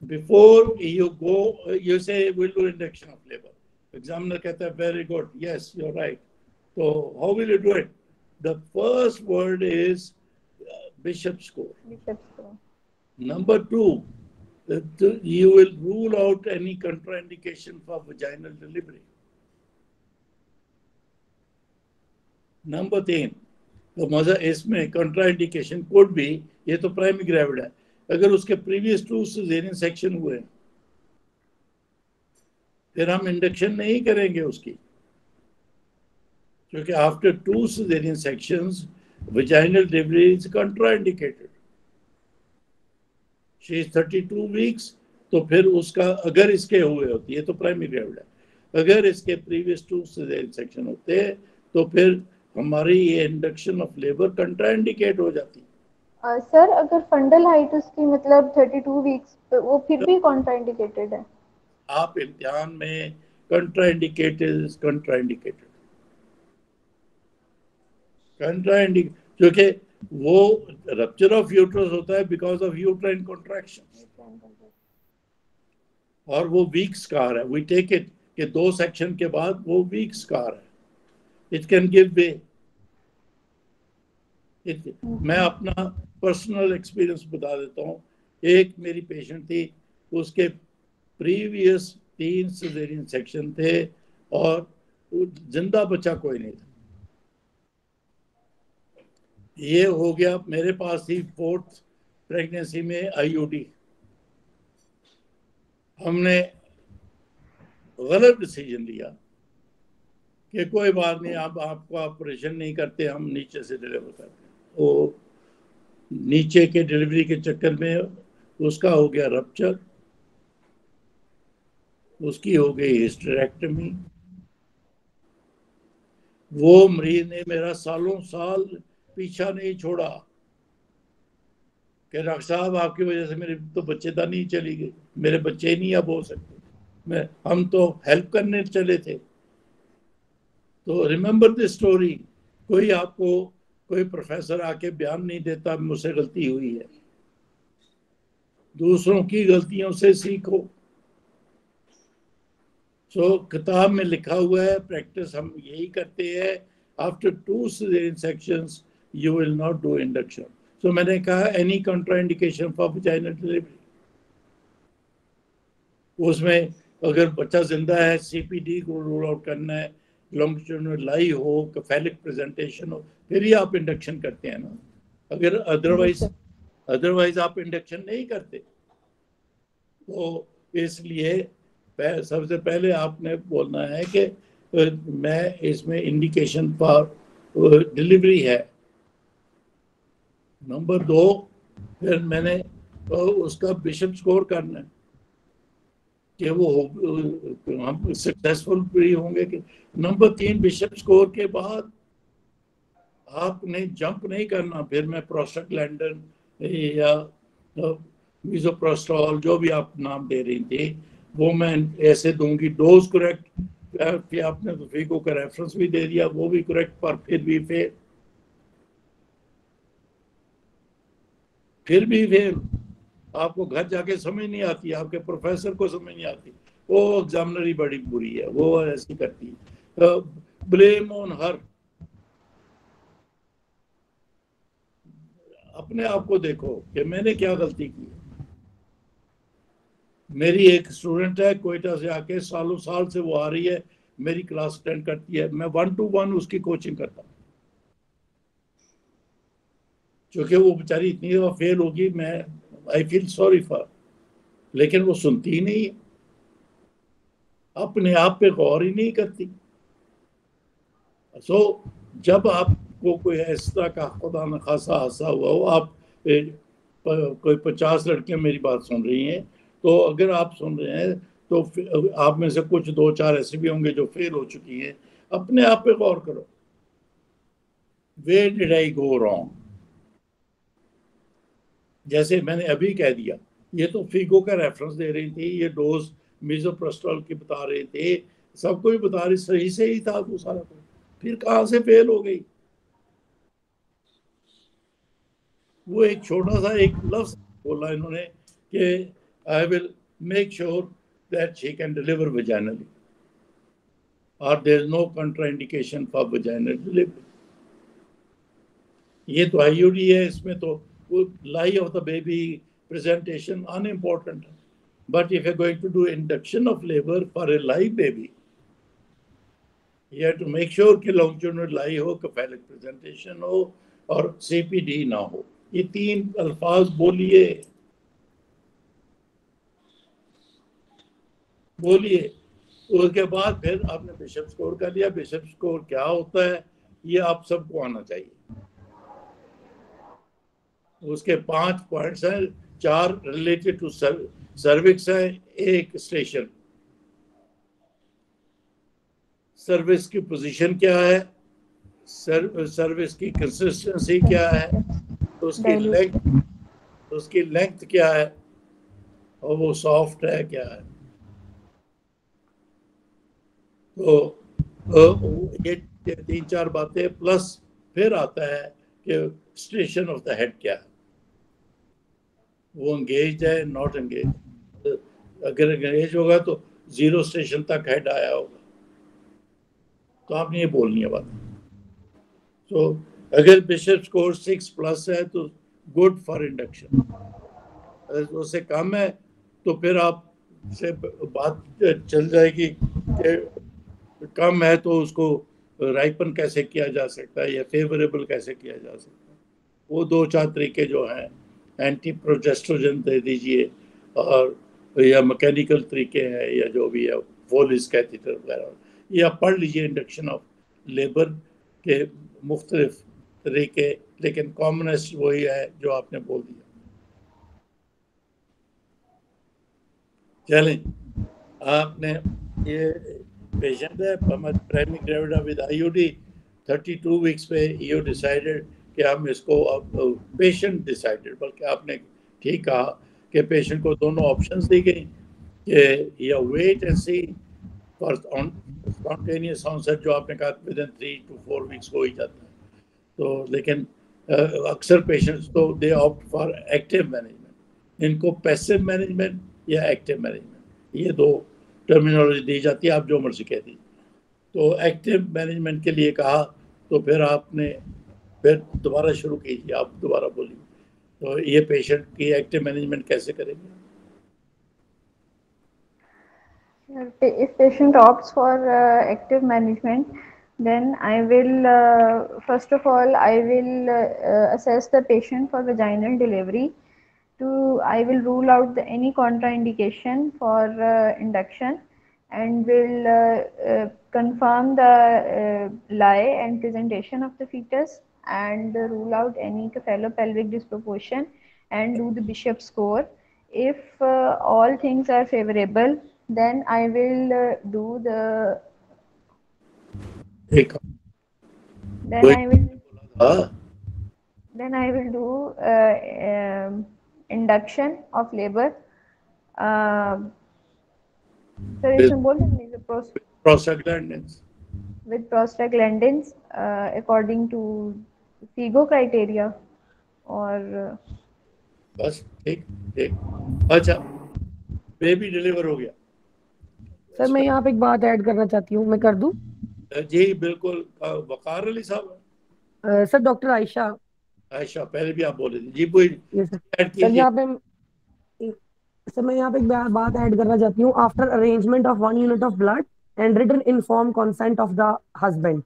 before you go you say will do induction of labour. Examiner कहता है very good, yes you are right, तो how will you do it? The first word is Bishop score. Bishop score. Number 2, you will rule out any contraindication for vaginal delivery. Number 3, तो मजा इसमें contraindication could be, ये तो primary gravid है, अगर उसके previous 2 caesarean section हुए फिर हम इंडक्शन नहीं करेंगे उसकी, क्योंकि after 2 caesarean sections vaginal delivery is contraindicated. She is 32 weeks, तो फिर उसका अगर इसके हुए होती है तो प्राइमरी ग्रेविड है, अगर इसके प्रीवियस 2 सिजेरियन सेक्शन होते हैं तो फिर हमारी ये इंडक्शन ऑफ लेबर कंट्राइंडिकेट हो जाती है। सर अगर फंडल हाइट उसकी मतलब 32 वीक्स, वो फिर भी कॉन्ट्राइंडिकेटेड है? आप इम्तिहान में कंट्राइंडिकेटेड क्योंकि वो रप्चर ऑफ यूट्रस होता है बिकॉज ऑफ यूट्राइन कॉन्ट्रैक्शन, और वो वीक स्कार है। वी टेक इट कि 2 सेक्शन के बाद वो वीक स्कार है, इट कैन गिव वे। मैं अपना पर्सनल एक्सपीरियंस बता देता हूँ। एक मेरी पेशेंट थी, उसके प्रीवियस 3 सिजेरियन सेक्शन थे और जिंदा बच्चा कोई नहीं था। ये हो गया, मेरे पास थी 4th प्रेगनेंसी में आईयूडी। हमने गलत डिसीजन लिया कि कोई बात नहीं, आप आपको ऑपरेशन नहीं करते, हम नीचे से डिलीवर करते हैं। वो नीचे के डिलीवरी के चक्कर में उसका हो गया रप्चर, उसकी हो गई हिस्टेरेक्टमी। वो मरीज ने मेरा सालों साल पीछा नहीं छोड़ा कि डॉक्टर साहब आपकी वजह से मेरे तो बच्चेदानी चली गई, मेरे बच्चे नहीं अब हो सकते, हम तो हेल्प करने चले थे। तो रिमेंबर दिस स्टोरी। कोई आपको कोई प्रोफेसर आके बयान नहीं देता मुझसे गलती हुई है, दूसरों की गलतियों से सीखो। सो किताब में लिखा हुआ है, प्रैक्टिस हम यही करते हैं, after 2 caesarean sections you will not do induction. So मैंने कहा any contraindication for vaginal delivery, उसमें अगर बच्चा जिंदा है CPD को रूल आउट करना है, लॉन्गिट्यूडिनल लाई हो, कैफेलिक प्रेजेंटेशन हो, फिर ही आप इंडक्शन करते हैं ना, अगर अदरवाइज आप इंडक्शन नहीं करते। तो इसलिए सबसे पहले आपने बोलना है कि मैं इसमें इंडिकेशन फॉर डिलीवरी है। नंबर 2, फिर मैंने उसका बिशप स्कोर करना है कि वो हम सक्सेसफुल भी होंगे कि। नंबर 3, बिशप स्कोर के बाद आपने जंप नहीं करना, फिर मैं प्रोस्टाग्लैंडिन या मीजोप्रोस्टॉल जो भी आप नाम दे रही थी वो मैं ऐसे दूंगी, डोज करेक्ट, फिर आपने तो फीको का रेफरेंस भी दे दिया, वो भी करेक्ट, पर फिर भी आपको घर जाके समझ नहीं आती, आपके प्रोफेसर को समझ नहीं आती, वो एग्जामिनर ही बड़ी बुरी है, वो ऐसी करती है। ब्लेम ऑन हर, अपने आप को देखो कि मैंने क्या गलती की है। मेरी एक स्टूडेंट है कोयटा से आके, सालों साल से वो आ रही है, मेरी क्लास अटेंड करती है, मैं 1-to-1 उसकी कोचिंग करता हूँ, क्योंकि वो बेचारी इतनी दफा फेल होगी, मैं आई फील सॉरी फॉर, लेकिन वो सुनती ही नहीं है, अपने आप पे गौर ही नहीं करती। सो जब आपको कोई इस तरह का खुदा न खासा हादसा हुआ हो, आप कोई 50 लड़कियां मेरी बात सुन रही हैं, तो अगर आप सुन रहे हैं तो आप में से कुछ 2-4 ऐसे भी होंगे जो फेल हो चुकी हैं, अपने आप पे गौर करो, where did I go wrong. जैसे मैंने अभी कह दिया, ये तो फीगो का रेफरेंस दे रही थी, ये डोज मीजोप्रेस्टोल की बता रहे थे, सबको ही बता रही, सही से ही था वो सारा कुछ, फिर कहां से फेल हो गई। वो एक छोटा सा एक लफ्ज बोला इन्होंने कि I will make sure that she can deliver vaginally और there is no contraindication for vaginal delivery. ये तो आईयूडी है, इसमें तो वो lie of the baby presentation unimportant है, but if you are going to do induction of labour for a live baby, you have to make sure कि longitudinal lie हो, cephalic presentation हो और सीपीडी ना हो। ये 3 अल्फाज बोलिए बोलिए। उसके बाद फिर आपने बिशप स्कोर कर लिया। बिशप स्कोर क्या होता है ये आप सबको आना चाहिए। उसके 5 पॉइंट्स हैं, 4 रिलेटेड टू सर्विक्स है, 1 स्टेशन। सर्विस की पोजीशन क्या है, सर्विस की कंसिस्टेंसी क्या है, उसकी लेंथ क्या है, और वो सॉफ्ट है क्या है। तो ये 3-4 बातें, प्लस फिर आता है कि स्टेशन ऑफ द हेड क्या है, वो एंगेज है नॉट एंगेज। अगर एंगेज होगा तो 0 स्टेशन तक हेड आया होगा, तो आपने ये बोलनी है बात। तो अगर बिशप स्कोर 6+ है तो गुड फॉर इंडक्शन, अगर उससे कम है तो फिर आप से बात चल जाएगी कि कम है तो उसको राइपन कैसे किया जा सकता है या फेवरेबल कैसे किया जा सकता है। वो 2-4 तरीके जो हैं, एंटी प्रोजेस्ट्रोजन दे दीजिए, और या मैकेनिकल तरीके हैं, या जो भी है फोलिस कैथेटर वगैरह, ये आप पढ़ लीजिए इंडक्शन ऑफ लेबर के मुख्तलिफ तरीके, लेकिन कॉमनेस्ट वही है जो आपने बोल दिया। चलें, आपने ये पेशेंट है primary gravida with IUD, 32 weeks पे यू डिसाइडेड कि हम इसको, अब पेशेंट डिसाइडेड, बल्कि आपने ठीक कहा कि पेशेंट को दोनों ऑप्शंस दी गई कि या wait and see for spontaneous onset, जो आपने कहा विद इन 3 to 4 वीक्स हो ही जाता है। तो लेकिन अक्सर पेशेंट्स तो दे ऑप्ट फॉर एक्टिव मैनेजमेंट। इनको पैसिव मैनेजमेंट या एक्टिव मैनेजमेंट, ये 2 टर्मिनोलॉजी दी जाती है, आप जो मर्जी कह दीजिए। तो एक्टिव मैनेजमेंट के लिए कहा, तो फिर आपने फिर दोबारा शुरू कीजिए, आप दोबारा बोलिए। तो ये पेशेंट की एक्टिव मैनेजमेंट कैसे करेंगे? If patient opts for active management, then I will first of all I will assess the patient for vaginal delivery. I will rule out any contraindication for induction, and will confirm the lie and presentation of the fetus, and rule out any cephalopelvic disproportion, and do the Bishop score. If all things are favorable, then I will do the एक then I will हाँ, then I will do induction of labor. Sir, इसमें बोल देंगे prostaglandins with prostaglandins according to FIGO criteria, और बस ठीक ठीक। अच्छा, बेबी डिलीवर हो गया। सर मैं यहाँ पे एक बात ऐड करना चाहती हूँ, मैं कर दूँ? जी बिल्कुल। वकार अली साहब, सर डॉक्टर आयशा। आयशा पहले भी आप बोले थे जी, कोई यस सर। ऐड सर कीजिए। यहाँ पे सर मैं यहाँ पे एक बात ऐड करना चाहती हूँ, after arrangement of 1 unit of blood and written inform consent of the husband.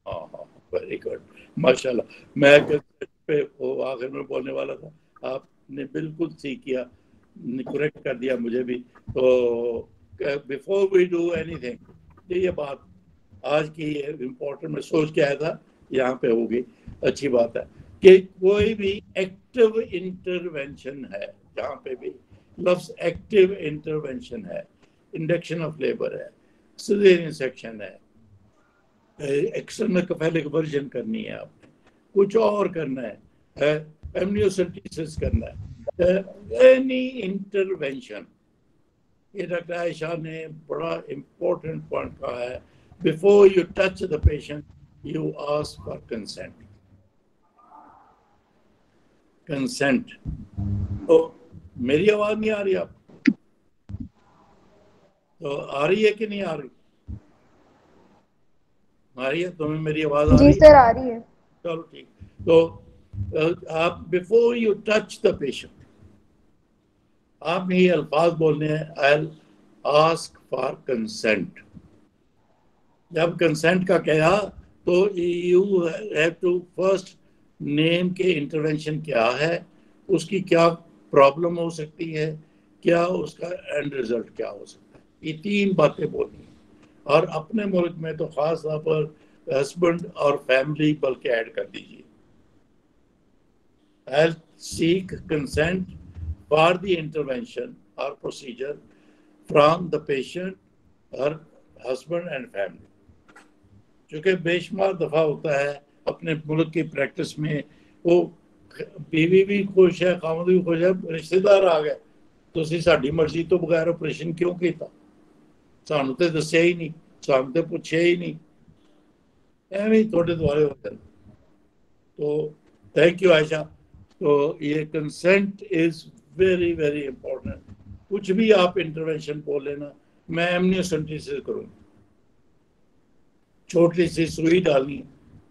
हाँ हाँ, वेरी गुड, माशाल्लाह। मैं कंसेंट पे वो आखिर में बोलने वाला था, आपने बिल्कुल ठीक किया, करेक्ट कर दिया मुझे भी। तो बिफोर वी डू एनीथिंग, ये बात आज की इम्पोर्टेंट, मैं सोच के आया था यहाँ पे होगी, अच्छी बात है कि कोई भी एक्टिव इंटरवेंशन है, जहाँ पे भी लफ्ज एक्टिव इंटरवेंशन है, इंडक्शन ऑफ लेबर है, सिजेरियन सेक्शन है, एक्सटर्नल कैफेलिक वर्जन करनी है, आपने कुछ और करना है, एमनियोसेंटेसिस करना है, एनी इंटरवेंशन, ये डॉक्टर आयशा ने बड़ा इम्पोर्टेंट पॉइंट कहा है, before you touch the patient you ask for consent. Consent. तो मेरी आवाज नहीं आ रही आप तो आ रही है कि नहीं आ रही? आ रही है, तुम्हें मेरी आवाज आ जी रही है? सर आ रही है। चलो ठीक। तो आप before you touch the patient आपने ये अल्फाज बोलने हैं, आई आस्क फॉर कंसेंट। जब कंसेंट का कहा तो you have to first name के इंटरवेंशन क्या है, उसकी क्या प्रॉब्लम हो सकती है, क्या उसका एंड रिजल्ट क्या हो सकता है, ये तीन बातें बोलनी है। और अपने मुल्क में तो खास तौर पर हस्बैंड और फैमिली बल्कि ऐड कर दीजिए। I'll seek consent for the intervention or procedure from the patient, her husband and family. चूँकि बेशुमार दफ़ा होता है अपने मुल्क की प्रैक्टिस में, वो बीवी भी खुश है, खामद भी खुश है, रिश्तेदार आ गए तो साड़ी मर्जी तो बगैर ऑपरेशन क्यों किया, सानू तो दसिया ही नहीं, सानू तो पूछा ही नहीं, एवं थोड़े द्वारे हो जाते। तो थैंक यू आयशा। तो ये consent is very very important. कुछ भी आप इंटरवेंशन बोल लेना, मैं एमनियोसेंटेसिस करूँगा, छोटी सी सुई डालनी,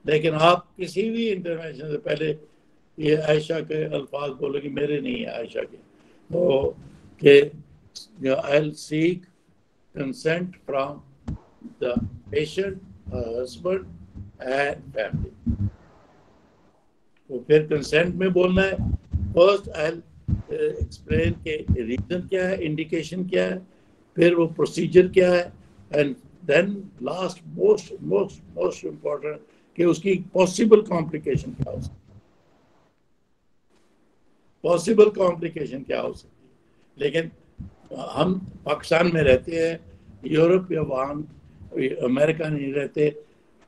लेकिन आप किसी भी इंटरवेंशन से पहले ये आयशा के अल्फाज बोलोगे, मेरे नहीं है आयशा के, तो कि आई seek consent from the patient, husband and family. तो फिर कंसेंट में बोलना है, फर्स्ट आई एक्सप्लेन के रीजन क्या है, इंडिकेशन क्या है, फिर वो प्रोसीजर क्या है, and then last most most most important कि उसकी पॉसिबल कॉम्प्लिकेशन क्या हो सकती है, पॉसिबल कॉम्प्लिकेशन क्या हो सकती है। लेकिन हम पाकिस्तान में रहते हैं, यूरोप या वहाँ अमेरिका नहीं रहते,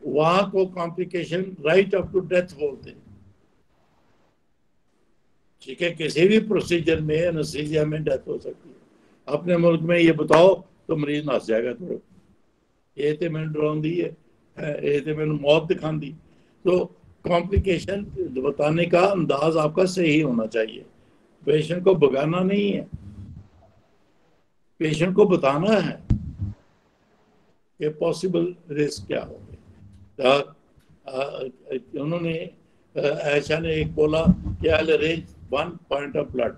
वहाँ को complication right up to death बोलते हैं। ठीक है, किसी भी प्रोसीजर में एनेस्थीसिया में डेथ हो सकती है। अपने मुल्क में ये बताओ तो मरीज नस जाएगा, तो ये तो मैंने डराउन दी है, ये तो मैंने मौत दिखा दी। तो कॉम्प्लिकेशन बताने का अंदाज आपका सही होना चाहिए, पेशेंट को भगाना नहीं है, पेशेंट को बताना है कि पॉसिबल रिस्क क्या होंगे। उन्होंने ऐसा ने एक बोला कि आई अरेंज 1 पॉइंट ऑफ ब्लड,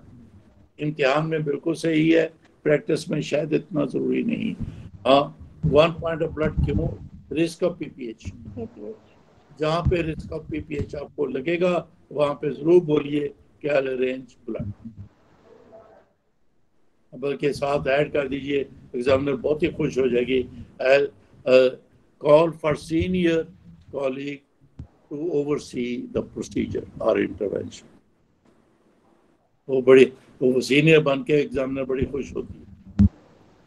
इम्तिहान में बिल्कुल सही है, प्रैक्टिस में शायद इतना जरूरी नहीं। हाँ, 1 पॉइंट ऑफ ब्लड क्यों? रिस्क ऑफ पीपीएच, जहाँ पे रिस्क ऑफ पीपीएच आपको लगेगा वहां पे जरूर बोलिए कि आई अरेंज ब्लड, बल्कि साथ ऐड कर दीजिए, एग्जामिनर बहुत ही खुश हो जाएगी, I call for senior colleague to oversee the procedure or intervention। वो सीनियर बन के एग्जामिनर बड़ी खुश होती है।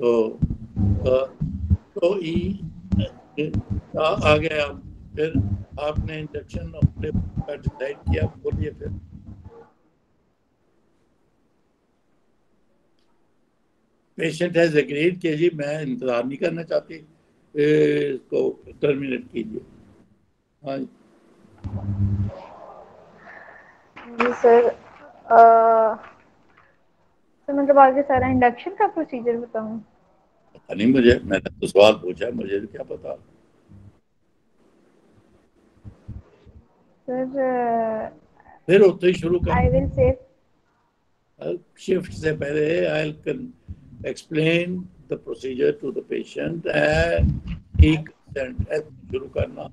तो आ गए आप, फिर आपने इंडक्शन का डिसाइड किया, बोलिए फिर। पेशेंट हैज एग्रीड कि जी मैं इंतजार नहीं करना चाहती, इसको टर्मिनेट कीजिए। हाँ जी सर। तो मतलब आगे सारा इंडक्शन का प्रोसीजर बताऊं? नहीं, मैंने तो सवाल पूछा, मुझे क्या पता। सर फिर होते ही शुरू कर I will say शिफ्ट से पहले I can explain the procedure to the patient ही कंसेंट शुरू करना।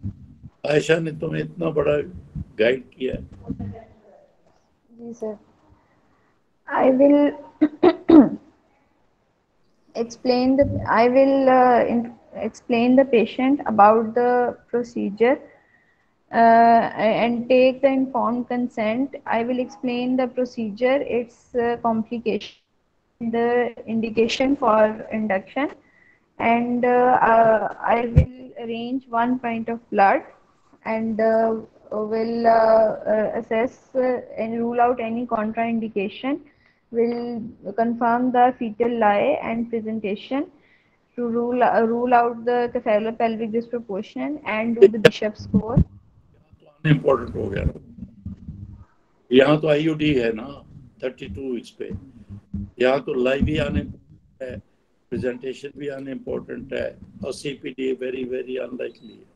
आयशा ने तुम्हें इतना बड़ा गाइड किया है। जी sir, I will explain the patient about the procedure and take the informed consent. I will explain the procedure, its complication, the indication for induction, and I will arrange 1 pint of blood and will assess and rule out any contraindication, will confirm the fetal lie and presentation to rule out the cephalopelvic disproportion and do the Bishop score. Important हो गया ना, यहाँ तो IUD है ना 32 इस पे, यहाँ तो लाइव भी आने है, प्रेजेंटेशन भी आने इम्पोर्टेंट है, और सीपीडी वेरी वेरी अनलाइकली है।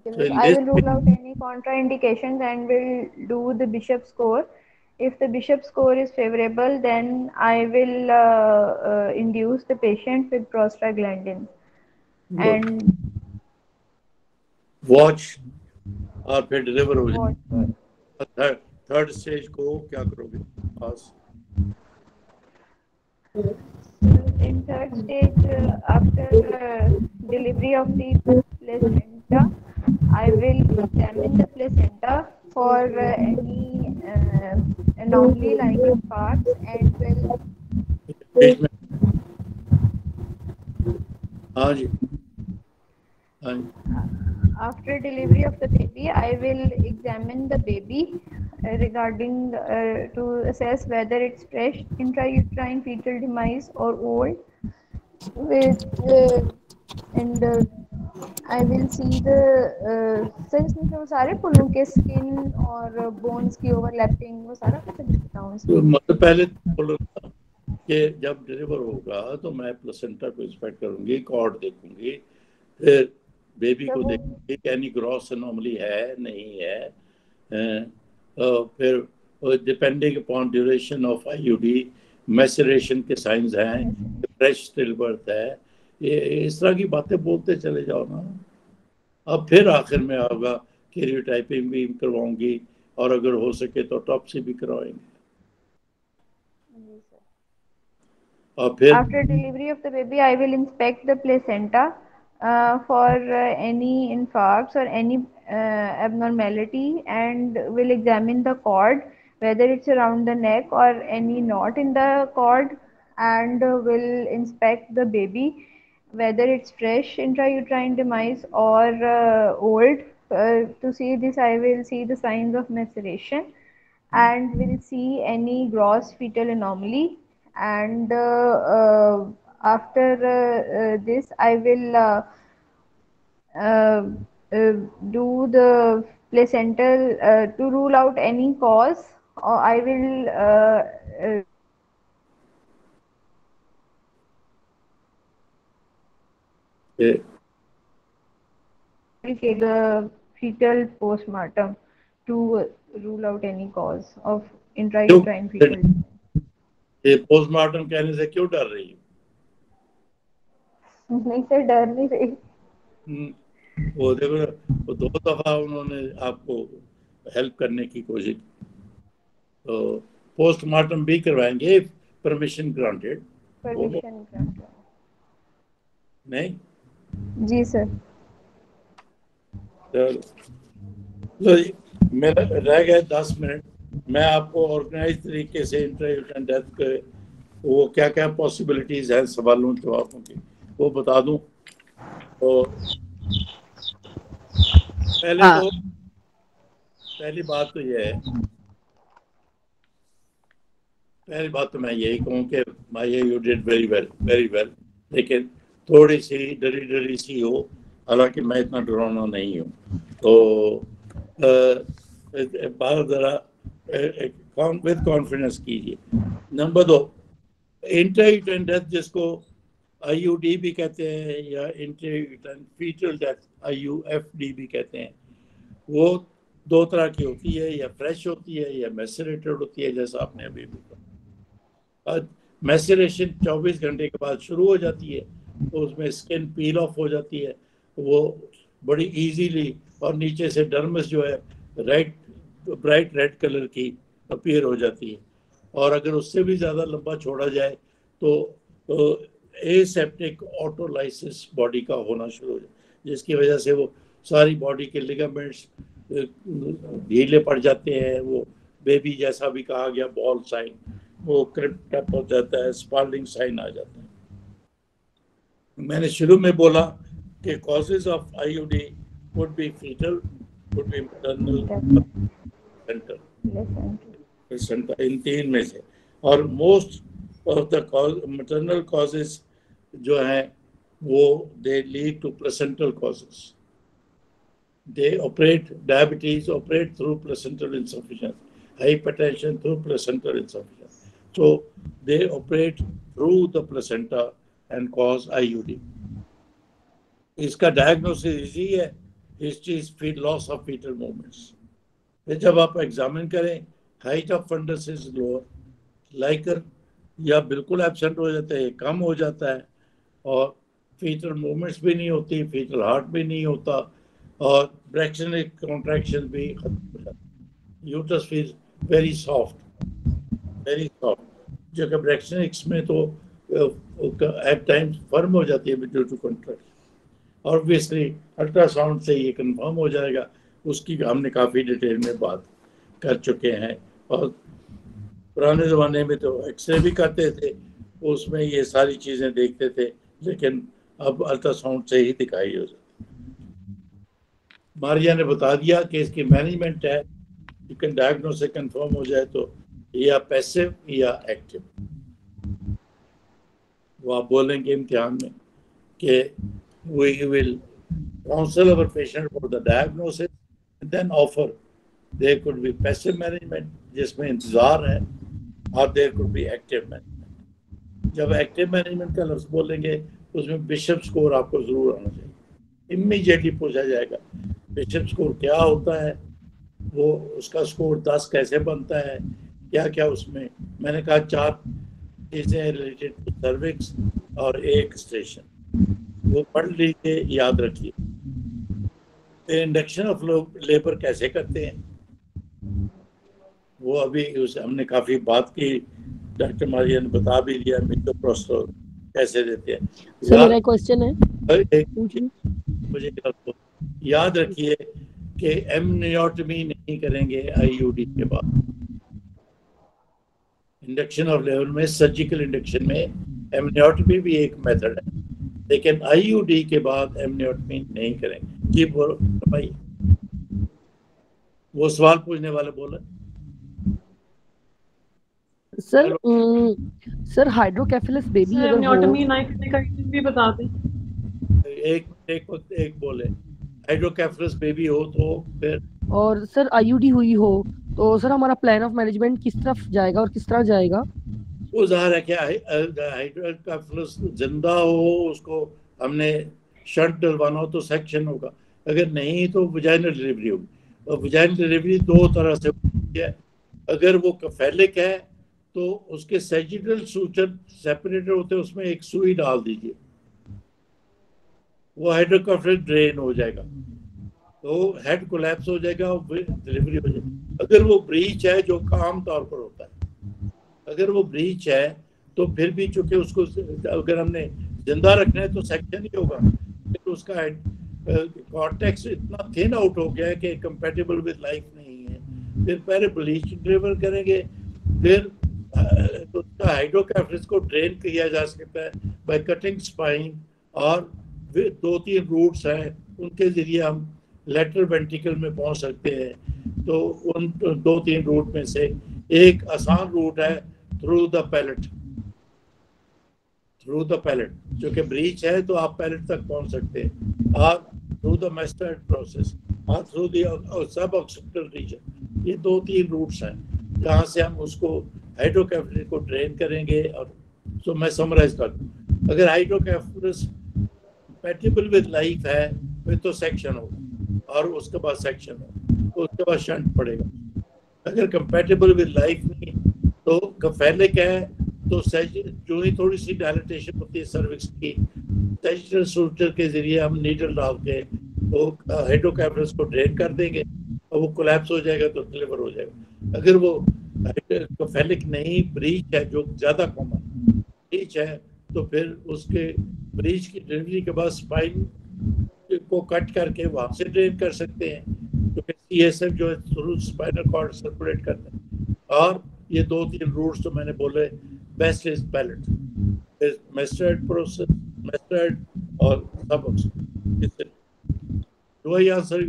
So I will rule out any contraindications and will do the Bishop score. If the Bishop score is favorable, then I will induce the patient with prostaglandin. And watch और फिर deliver हो जाए। Third stage को क्या करोगे? In third stage, after delivery of the placenta, I will examine the placenta for any anomaly like infarct and will. हाँ जी, हाँ जी। After delivery of the baby, I will examine the baby regarding to assess whether it's fresh intrauterine fetal demise or old. And I will see the इसमें सारे फूलों के skin और bones की overlapping वो सारा कुछ बताऊँ इसमें। मतलब पहले बोलो कि जब डिलीवर होगा तो मैं प्लेसेंटा को इंस्पेक्ट करूंगी, कॉर्ड देखूंगी, फिर बेबी को देखूंगी कि एनी ग्रॉस एनोमली है नहीं है, फिर depending upon duration of IUD maceration के साइंस हैं, फ्रेश स्टिल बर्थ है, ये इस तरह की बातें बोलते चले जाओ ना। अब फिर आखिर में होगा कैरियोटाइपिंग भी करवाऊंगी और अगर हो सके तो ऑटोप्सी भी करवाएंगे। और फिर after delivery of the baby, I will inspect the placenta for any infarcts or any abnormality and will examine the cord, whether it's around the neck or any knot in the cord, and will inspect the baby, whether it's fresh intrauterine demise or old. To see this, I will see the signs of maceration and will see any gross fetal anomaly. And after this, I will do the placental to rule out any cause, or I will take the fetal postmortem to rule out any cause of intrauterine fetal. ये postmortem कहने से क्यों डर रही है? नहीं sir, डर नहीं रही। वो देखो, वो 2 दफा उन्होंने आपको हेल्प करने की कोशिश, तो पोस्टमार्टम भी करवाएंगे परमिशन ग्रांटेड। परमिशन ग्रांटेड नहीं जी सर। तो मेरा रह गए 10 मिनट, मैं आपको ऑर्गेनाइज तरीके से इंट्रायूटेराइन डेथ के वो क्या क्या पॉसिबिलिटीज हैं सवालों जवाबों की वो बता दूं। तो पहली बात तो ये है, पहली बात तो मैं यही कहूँ कि माया यू डिड वेरी वेल, लेकिन थोड़ी सी डरी सी हो, हालांकि मैं इतना डरावना नहीं हूँ। तो बात ज़रा विद कॉन्फिडेंस कीजिए। नंबर 2, इंट्रायूटेराइन डेथ जिसको आईयूडी भी कहते हैं या इंट्रायूटेराइन फीटल डेथ IUFD भी कहते हैं, वो दो तरह की होती है, या फ्रेश होती है या मैसरेटेड होती है, जैसा आपने अभी भी कहा। मैसरेशन 24 घंटे के बाद शुरू हो जाती है, तो उसमें स्किन पील ऑफ हो जाती है, वो बड़ी इजीली, और नीचे से डर्मस जो है रेड, ब्राइट रेड कलर की अपीयर हो जाती है। और अगर उससे भी ज़्यादा लंबा छोड़ा जाए तो एसेप्टिक ऑटोलाइसिस बॉडी का होना शुरू हो जाए, जिसकी वजह से वो सारी बॉडी के लिगामेंट्स ढीले पड़ जाते हैं, वो बेबी जैसा भी कहा गया बॉल साइन, वो क्रिप्ट अप हो जाता है, स्पाल्डिंग साइन आ जाता है। मैंने शुरू में बोला कि causes of IUD would be fetal, would be maternal, centre, इन तीन में से। और most of the maternal causes जो हैं वो they lead to placental causes. They operate, diabetes operate through placental insufficiency, hypertension through placental insufficiency. So they operate through the placenta and cause IUD. इसका diagnosis easy है, history फीट loss of fetal movements. फिर जब आप examine करें, height of fundus is lower, liquor या बिल्कुल absent हो जाता है, कम हो जाता है, और फीटल मूवमेंट्स भी नहीं होती, फीटल हार्ट भी नहीं होता, और ब्रैक्शनिक कॉन्ट्रैक्शन भी खत्म हो जाता है। यूट्रस फील वेरी सॉफ्ट, जो कि ब्रैक्शनिक्स में तो एट टाइम्स फर्म हो जाती है due to contraction. Obviously ultrasound से ये कंफर्म हो जाएगा, उसकी हमने काफ़ी डिटेल में बात कर चुके हैं। और पुराने ज़माने में तो एक्सरे भी करते थे, उसमें ये सारी चीज़ें देखते थे, लेकिन अब अल्ट्रासाउंड से ही दिखाई हो जाती है। मारिया ने बता दिया कि इसकी मैनेजमेंट है, यू कैन डायग्नोस से कंफर्म हो जाए तो या पैसिव या एक्टिव। वो आप बोलेंगे इम्तिहान में कि we will counsel our patient for the diagnosis and then offer, there could be passive management जिसमें इंतजार है, और there could be active management. जब एक्टिव मैनेजमेंट का लफ्ज बोलेंगे उसमें बिशप स्कोर आपको जरूर आना चाहिए। इमीडिएटली पूछा जाएगा बिशप स्कोर क्या होता है, वो उसका स्कोर 10 कैसे बनता है, क्या क्या उसमें। मैंने कहा 4 चीज़ें रिलेटेड टू सर्विक्स और एक स्टेशन, वो पढ़ लीजिए, याद रखिए। फिर इंडक्शन ऑफ लेबर कैसे करते हैं, वो अभी हमने काफ़ी बात की, डॉक्टर मारिया ने बता भी दिया। मिथोप्रोस्टोल कैसे देते हैं। सर मेरा क्वेश्चन है, मुझे याद रखिए कि एमनियोटमी नहीं करेंगे आईयूडी के बाद। इंडक्शन ऑफ लेवल में, सर्जिकल इंडक्शन में एमनियोटमी भी एक मेथड है, लेकिन आईयूडी के बाद एमनियोटमी नहीं करेंगे। जी बोलो भाई, वो सवाल पूछने वाले बोले। सर सर हाइड्रोकेफेलस बेबी अगर एमनियोटमी नहीं करने का रीजन भी बता दें। एक बोले, हाइड्रोकेफेलस बेबी हो तो फिर, और सर आईयूडी हुई हो तो सर हमारा प्लान ऑफ मैनेजमेंट किस तरफ जाएगा और किस तरह जाएगा? वो ज़ाहिर है कि हाइड्रोकेफेलस जिंदा हो, उसको हमने शंट डलवाना हो तो सेक्शन होगा, अगर नहीं तो वजाइनल डिलीवरी होगी। और वजाइनल डिलीवरी 2 तरह से होती है। अगर वो कैफेलिक है तो उसके सैजिटल सूचर सेपरेटर होते हैं, उसमें एक सुई डाल दीजिए, वो हाइड्रोकेफेलस ड्रेन हो जाएगा, तो हेड कोलैप्स हो जाएगा और डिलीवरी हो जाएगी। अगर वो ब्रीच है, जो आम तौर पर होता है, अगर वो ब्रीच है तो फिर भी चूंकि उसको अगर हमने जिंदा रखना है तो सेक्शन ही होगा, फिर उसका कॉर्टेक्स इतना थिन आउट हो गया है कि कंपैटिबल विद लाइफ नहीं है। फिर पहले ब्लीच ड्रिवर करेंगे, फिर उसका हाइड्रोकेफेलस को ड्रेन किया जा सकता है बाय कटिंग स्पाइन, और 2-3 रूट्स हैं, उनके जरिए हम लेटरल वेंट्रिकल में पहुंच सकते हैं। तो उन 2-3 रूट में से एक आसान रूट है थ्रू द पैलेट, जो कि ब्रीच है तो आप पैलेट तक पहुंच सकते हैं, और थ्रू द मेस्टर्ड प्रोसेस, और through the sub occipital region. ये 2-3 रूट्स हैं जहाँ से हम उसको हाइड्रोकेफेलस को ड्रेन करेंगे। और तो मैं समराइज कर दूँ, अगर हाइड्रोकेफेलस कंपैटिबल विद लाइफ है फिर तो सेक्शन होगा, और उसके बाद सेक्शन हो, तो उसके बाद शंट पड़ेगा। अगर कंपेटेबल विद लाइफ नहीं तो कफेलिक है तो जो ही थोड़ी सी डायलिटेशन होती है सर्विक्स की, सेजिटल सूचर के जरिए हम नीडल डाल के वो हाइड्रोकैफलस को ड्रेन कर देंगे और वो कोलैप्स हो जाएगा तो डिलीवर हो जाएगा। अगर वो कफेलिक नहीं, ब्रीच है जो ज्यादा कॉमन ब्रीच है, तो फिर उसके ब्रीच की डिलीवरी के बाद स्पाइन को कट करके वहां से ड्रेन कर सकते हैं, क्योंकि सीएसएफ जो है थ्रू स्पाइनल कॉर्ड सर्कुलेट करते हैं। और ये 2-3 रूट्स तो मैंने बोले, बेस्ट इज पैलेट, मेस्टर्ड प्रोसेस, मेस्टर्ड और सब। Do I answer?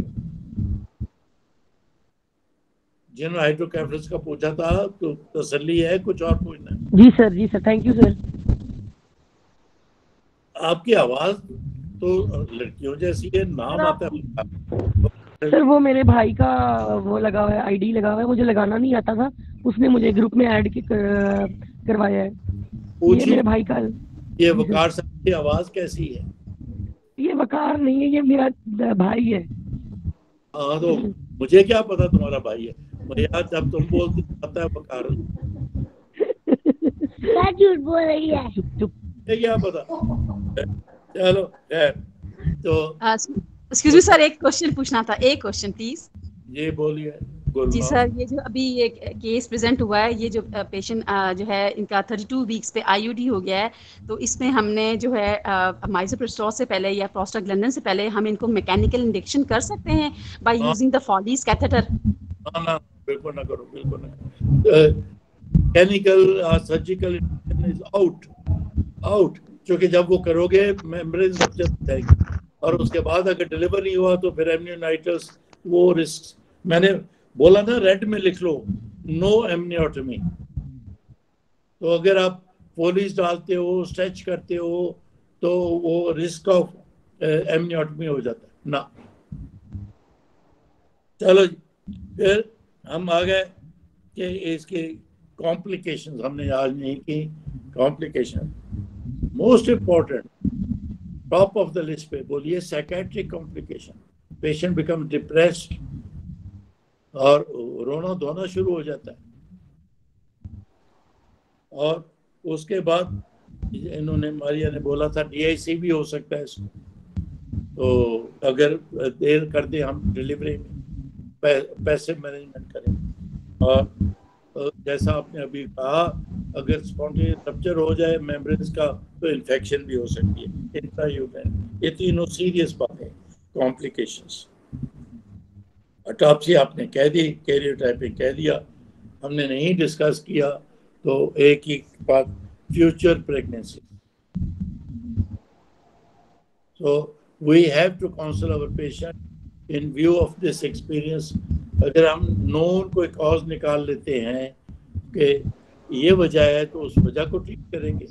जिन्होंने हाइड्रोकैफलस का पूछा था तो तसल्ली है, कुछ और पूछना है? जी सर, थैंक यू सर। आपकी आवाज तो लड़कियों जैसी है, नाम आता है सर वो मेरे भाई का वो लगा हुआ है, आईडी लगा हुआ है, मुझे लगाना नहीं आता था, उसने मुझे ग्रुप में ऐड करवाया है। ये मेरे भाई का। ये वकार साहब की आवाज कैसी है? ये वकार नहीं है, ये मेरा भाई है। हाँ तो मुझे क्या पता तुम्हारा भाई है, मुझे याद जब तुम बोलते पता है वकार। झूठ बोल रही है। चुप क्या पता। चलो तो एक्सक्यूज मी सर, एक क्वेश्चन पूछना था, एक क्वेश्चन प्लीज। ये बोलिए। जी सर, ये जो अभी ये केस प्रेजेंट हुआ है, ये जो पेशेंट जो है इनका 32 वीक्स पे आईयूडी हो गया है, तो इसमें हमने जो है माइसोप्रोस्टोल से पहले या प्रोस्टाग्लैंडिन से पहले हम इनको मैकेनिकल इंजेक्शन कर सकते हैं by using the follies catheter? ना, बिल्कुल ना करो, बिल्कुल ना करो। मैकेनिकल सर्जिकल इज आउट, क्योंकि जब वो करोगे मेम्ब्रेन रप्चर हो जाएगी और उसके बाद अगर डिलीवर नहीं हुआ तो फिर एमनियोनाइटिस वो रिस्क। मैंने बोला ना, रेड में लिख लो, नो एमनियोटमी। तो अगर आप पॉलिश डालते हो, स्ट्रेच करते हो, तो वो रिस्क ऑफ एमनियोटमी हो जाता है ना। चलो फिर हम आ गए कि इसके कॉम्प्लिकेशंस हमने आज नहीं की। Complication most important, top of the list पे बोलिए, psychiatric complication. Patient become depressed और रोना धोना शुरू हो जाता है। और उसके बाद इन्होंने, मारिया ने बोला था DIC भी हो सकता है इसमें। तो अगर देर कर दे हम डिलीवरी में, पैसे मैनेजमेंट करें। और जैसा आपने अभी कहा, अगर स्पॉन्टेनियस रप्चर हो जाए मेम्ब्रेन्स का तो इन्फेक्शन भी हो सकती है, इंट्राह्यूमरल। ये तीनों सीरियस बातें, कॉम्प्लिकेशंस। ऑटोप्सी आपने कह दी, कैरियोटाइपिंग कह दिया, हमने नहीं डिस्कस किया तो एक ही बात, future pregnancy. So we have to counsel our patient in view of this experience। अगर हम नोन कोई कॉज निकाल लेते हैं कि ये वजह है तो उस वजह को ठीक करेंगे।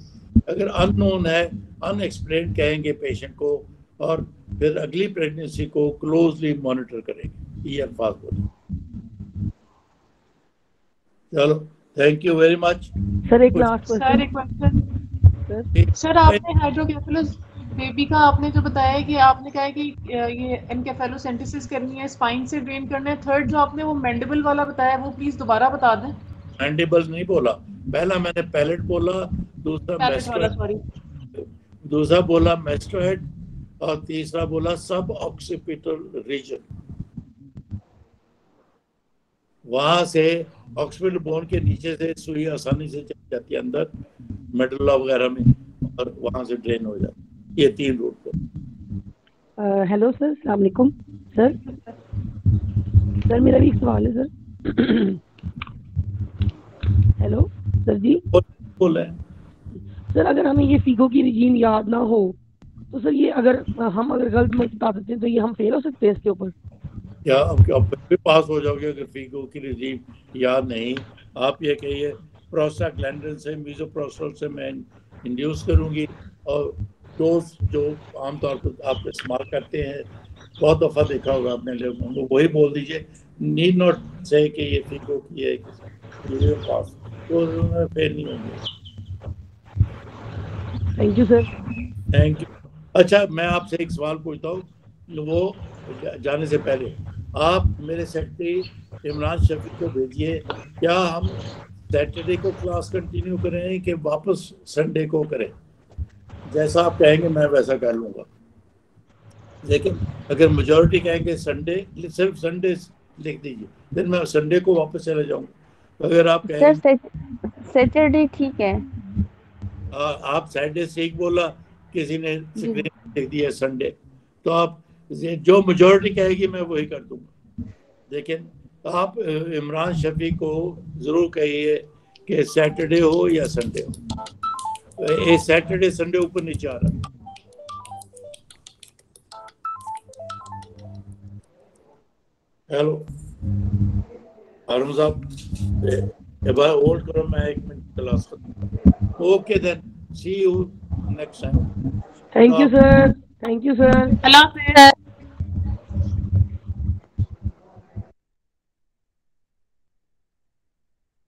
अगर अननोन है, अनएक्सप्लेन्ड कहेंगे पेशेंट को, और फिर अगली प्रेगनेंसी को क्लोजली मॉनिटर करेंगे। ये अल्फाज बोले। चलो, thank you very much. Sir एक लास्ट सर एक क्वेश्चन। सर आपने हाइड्रोकेफेलस बेबी का आपने जो बताया कि आपने कहा है कि ये एनकेफेलोसेंटेसिस करनी है, स्पाइन से ड्रेन करना है। थर्ड जो आपने वो मैंडिबल वाला बताया वो प्लीज दोबारा बता दें। मैंडिबल नहीं बोला, पहला मैंने पैलेट बोला, दूसरा बोला मेस्टोहेड, और तीसरा बोला सब ऑक्सीपिटल रीजन। वहां से ऑक्सीपिटल बोन के नीचे से सुई आसानी से चली जाती है अंदर मेडुला वगैरह में, और वहां से ड्रेन हो जाती है। ये 3 रूट पर। हेलो सर, अस्सलाम वालेकुम सर। सर मेरा भी एक सवाल है सर। हेलो सर जी। बोल रहे सर, अगर हमें ये फीगो की रिजीम याद ना हो तो सर ये अगर हम गलत मत बता देते हैं तो ये हम फेल हो सकते हैं इसके ऊपर? क्या आप भी पास हो जाओगे अगर फीगो की रिजीम याद नहीं? आप ये कहिए प्रोस्टाग्लैंडिन से, मीसोप्रोस्टोल से मैं इंड्यूस करूंगी, और डोज जो आमतौर पर आप इस्तेमाल करते हैं, बहुत दफ़ा देखा होगा आपने लोगों को, वही बोल दीजिए। नीड नॉट से कि ये फीगो की है पास, तो फेल नहीं होंगे। Thank you sir. Thank you. अच्छा, मैं आपसे एक सवाल पूछता हूँ, वो जाने से पहले आप मेरे सेक्रेटरी इमरान शफीक को भेजिए, क्या हम सैटरडे को क्लास कंटिन्यू करें कि वापस संडे को करें, जैसा आप कहेंगे मैं वैसा कर लूँगा। लेकिन अगर मेजॉरिटी कहेंगे संडे, सिर्फ संडे लिख दीजिए, फिर मैं संडे को वापस चले जाऊँगा। अगर आप कहेंगे सर सैटरडे ठीक है। आप सैटरडे ठीक बोला, किसी ने स्क्रीन लिख दिया संडे, तो आप जो मेजॉरिटी कहेगी मैं वही कर दूंगा। लेकिन आप इमरान शफी को ज़रूर कहिए कि सैटरडे हो या संडे हो। ये सैटरडे संडे ऊपर नीचे आ रहा है। हेलो हारून साहब, एक बार होल्ड करो, मैं 1 मिनट क्लास करता हूँ। Okay then, see you next time. Thank you sir, thank you sir. Allah हाफिज़।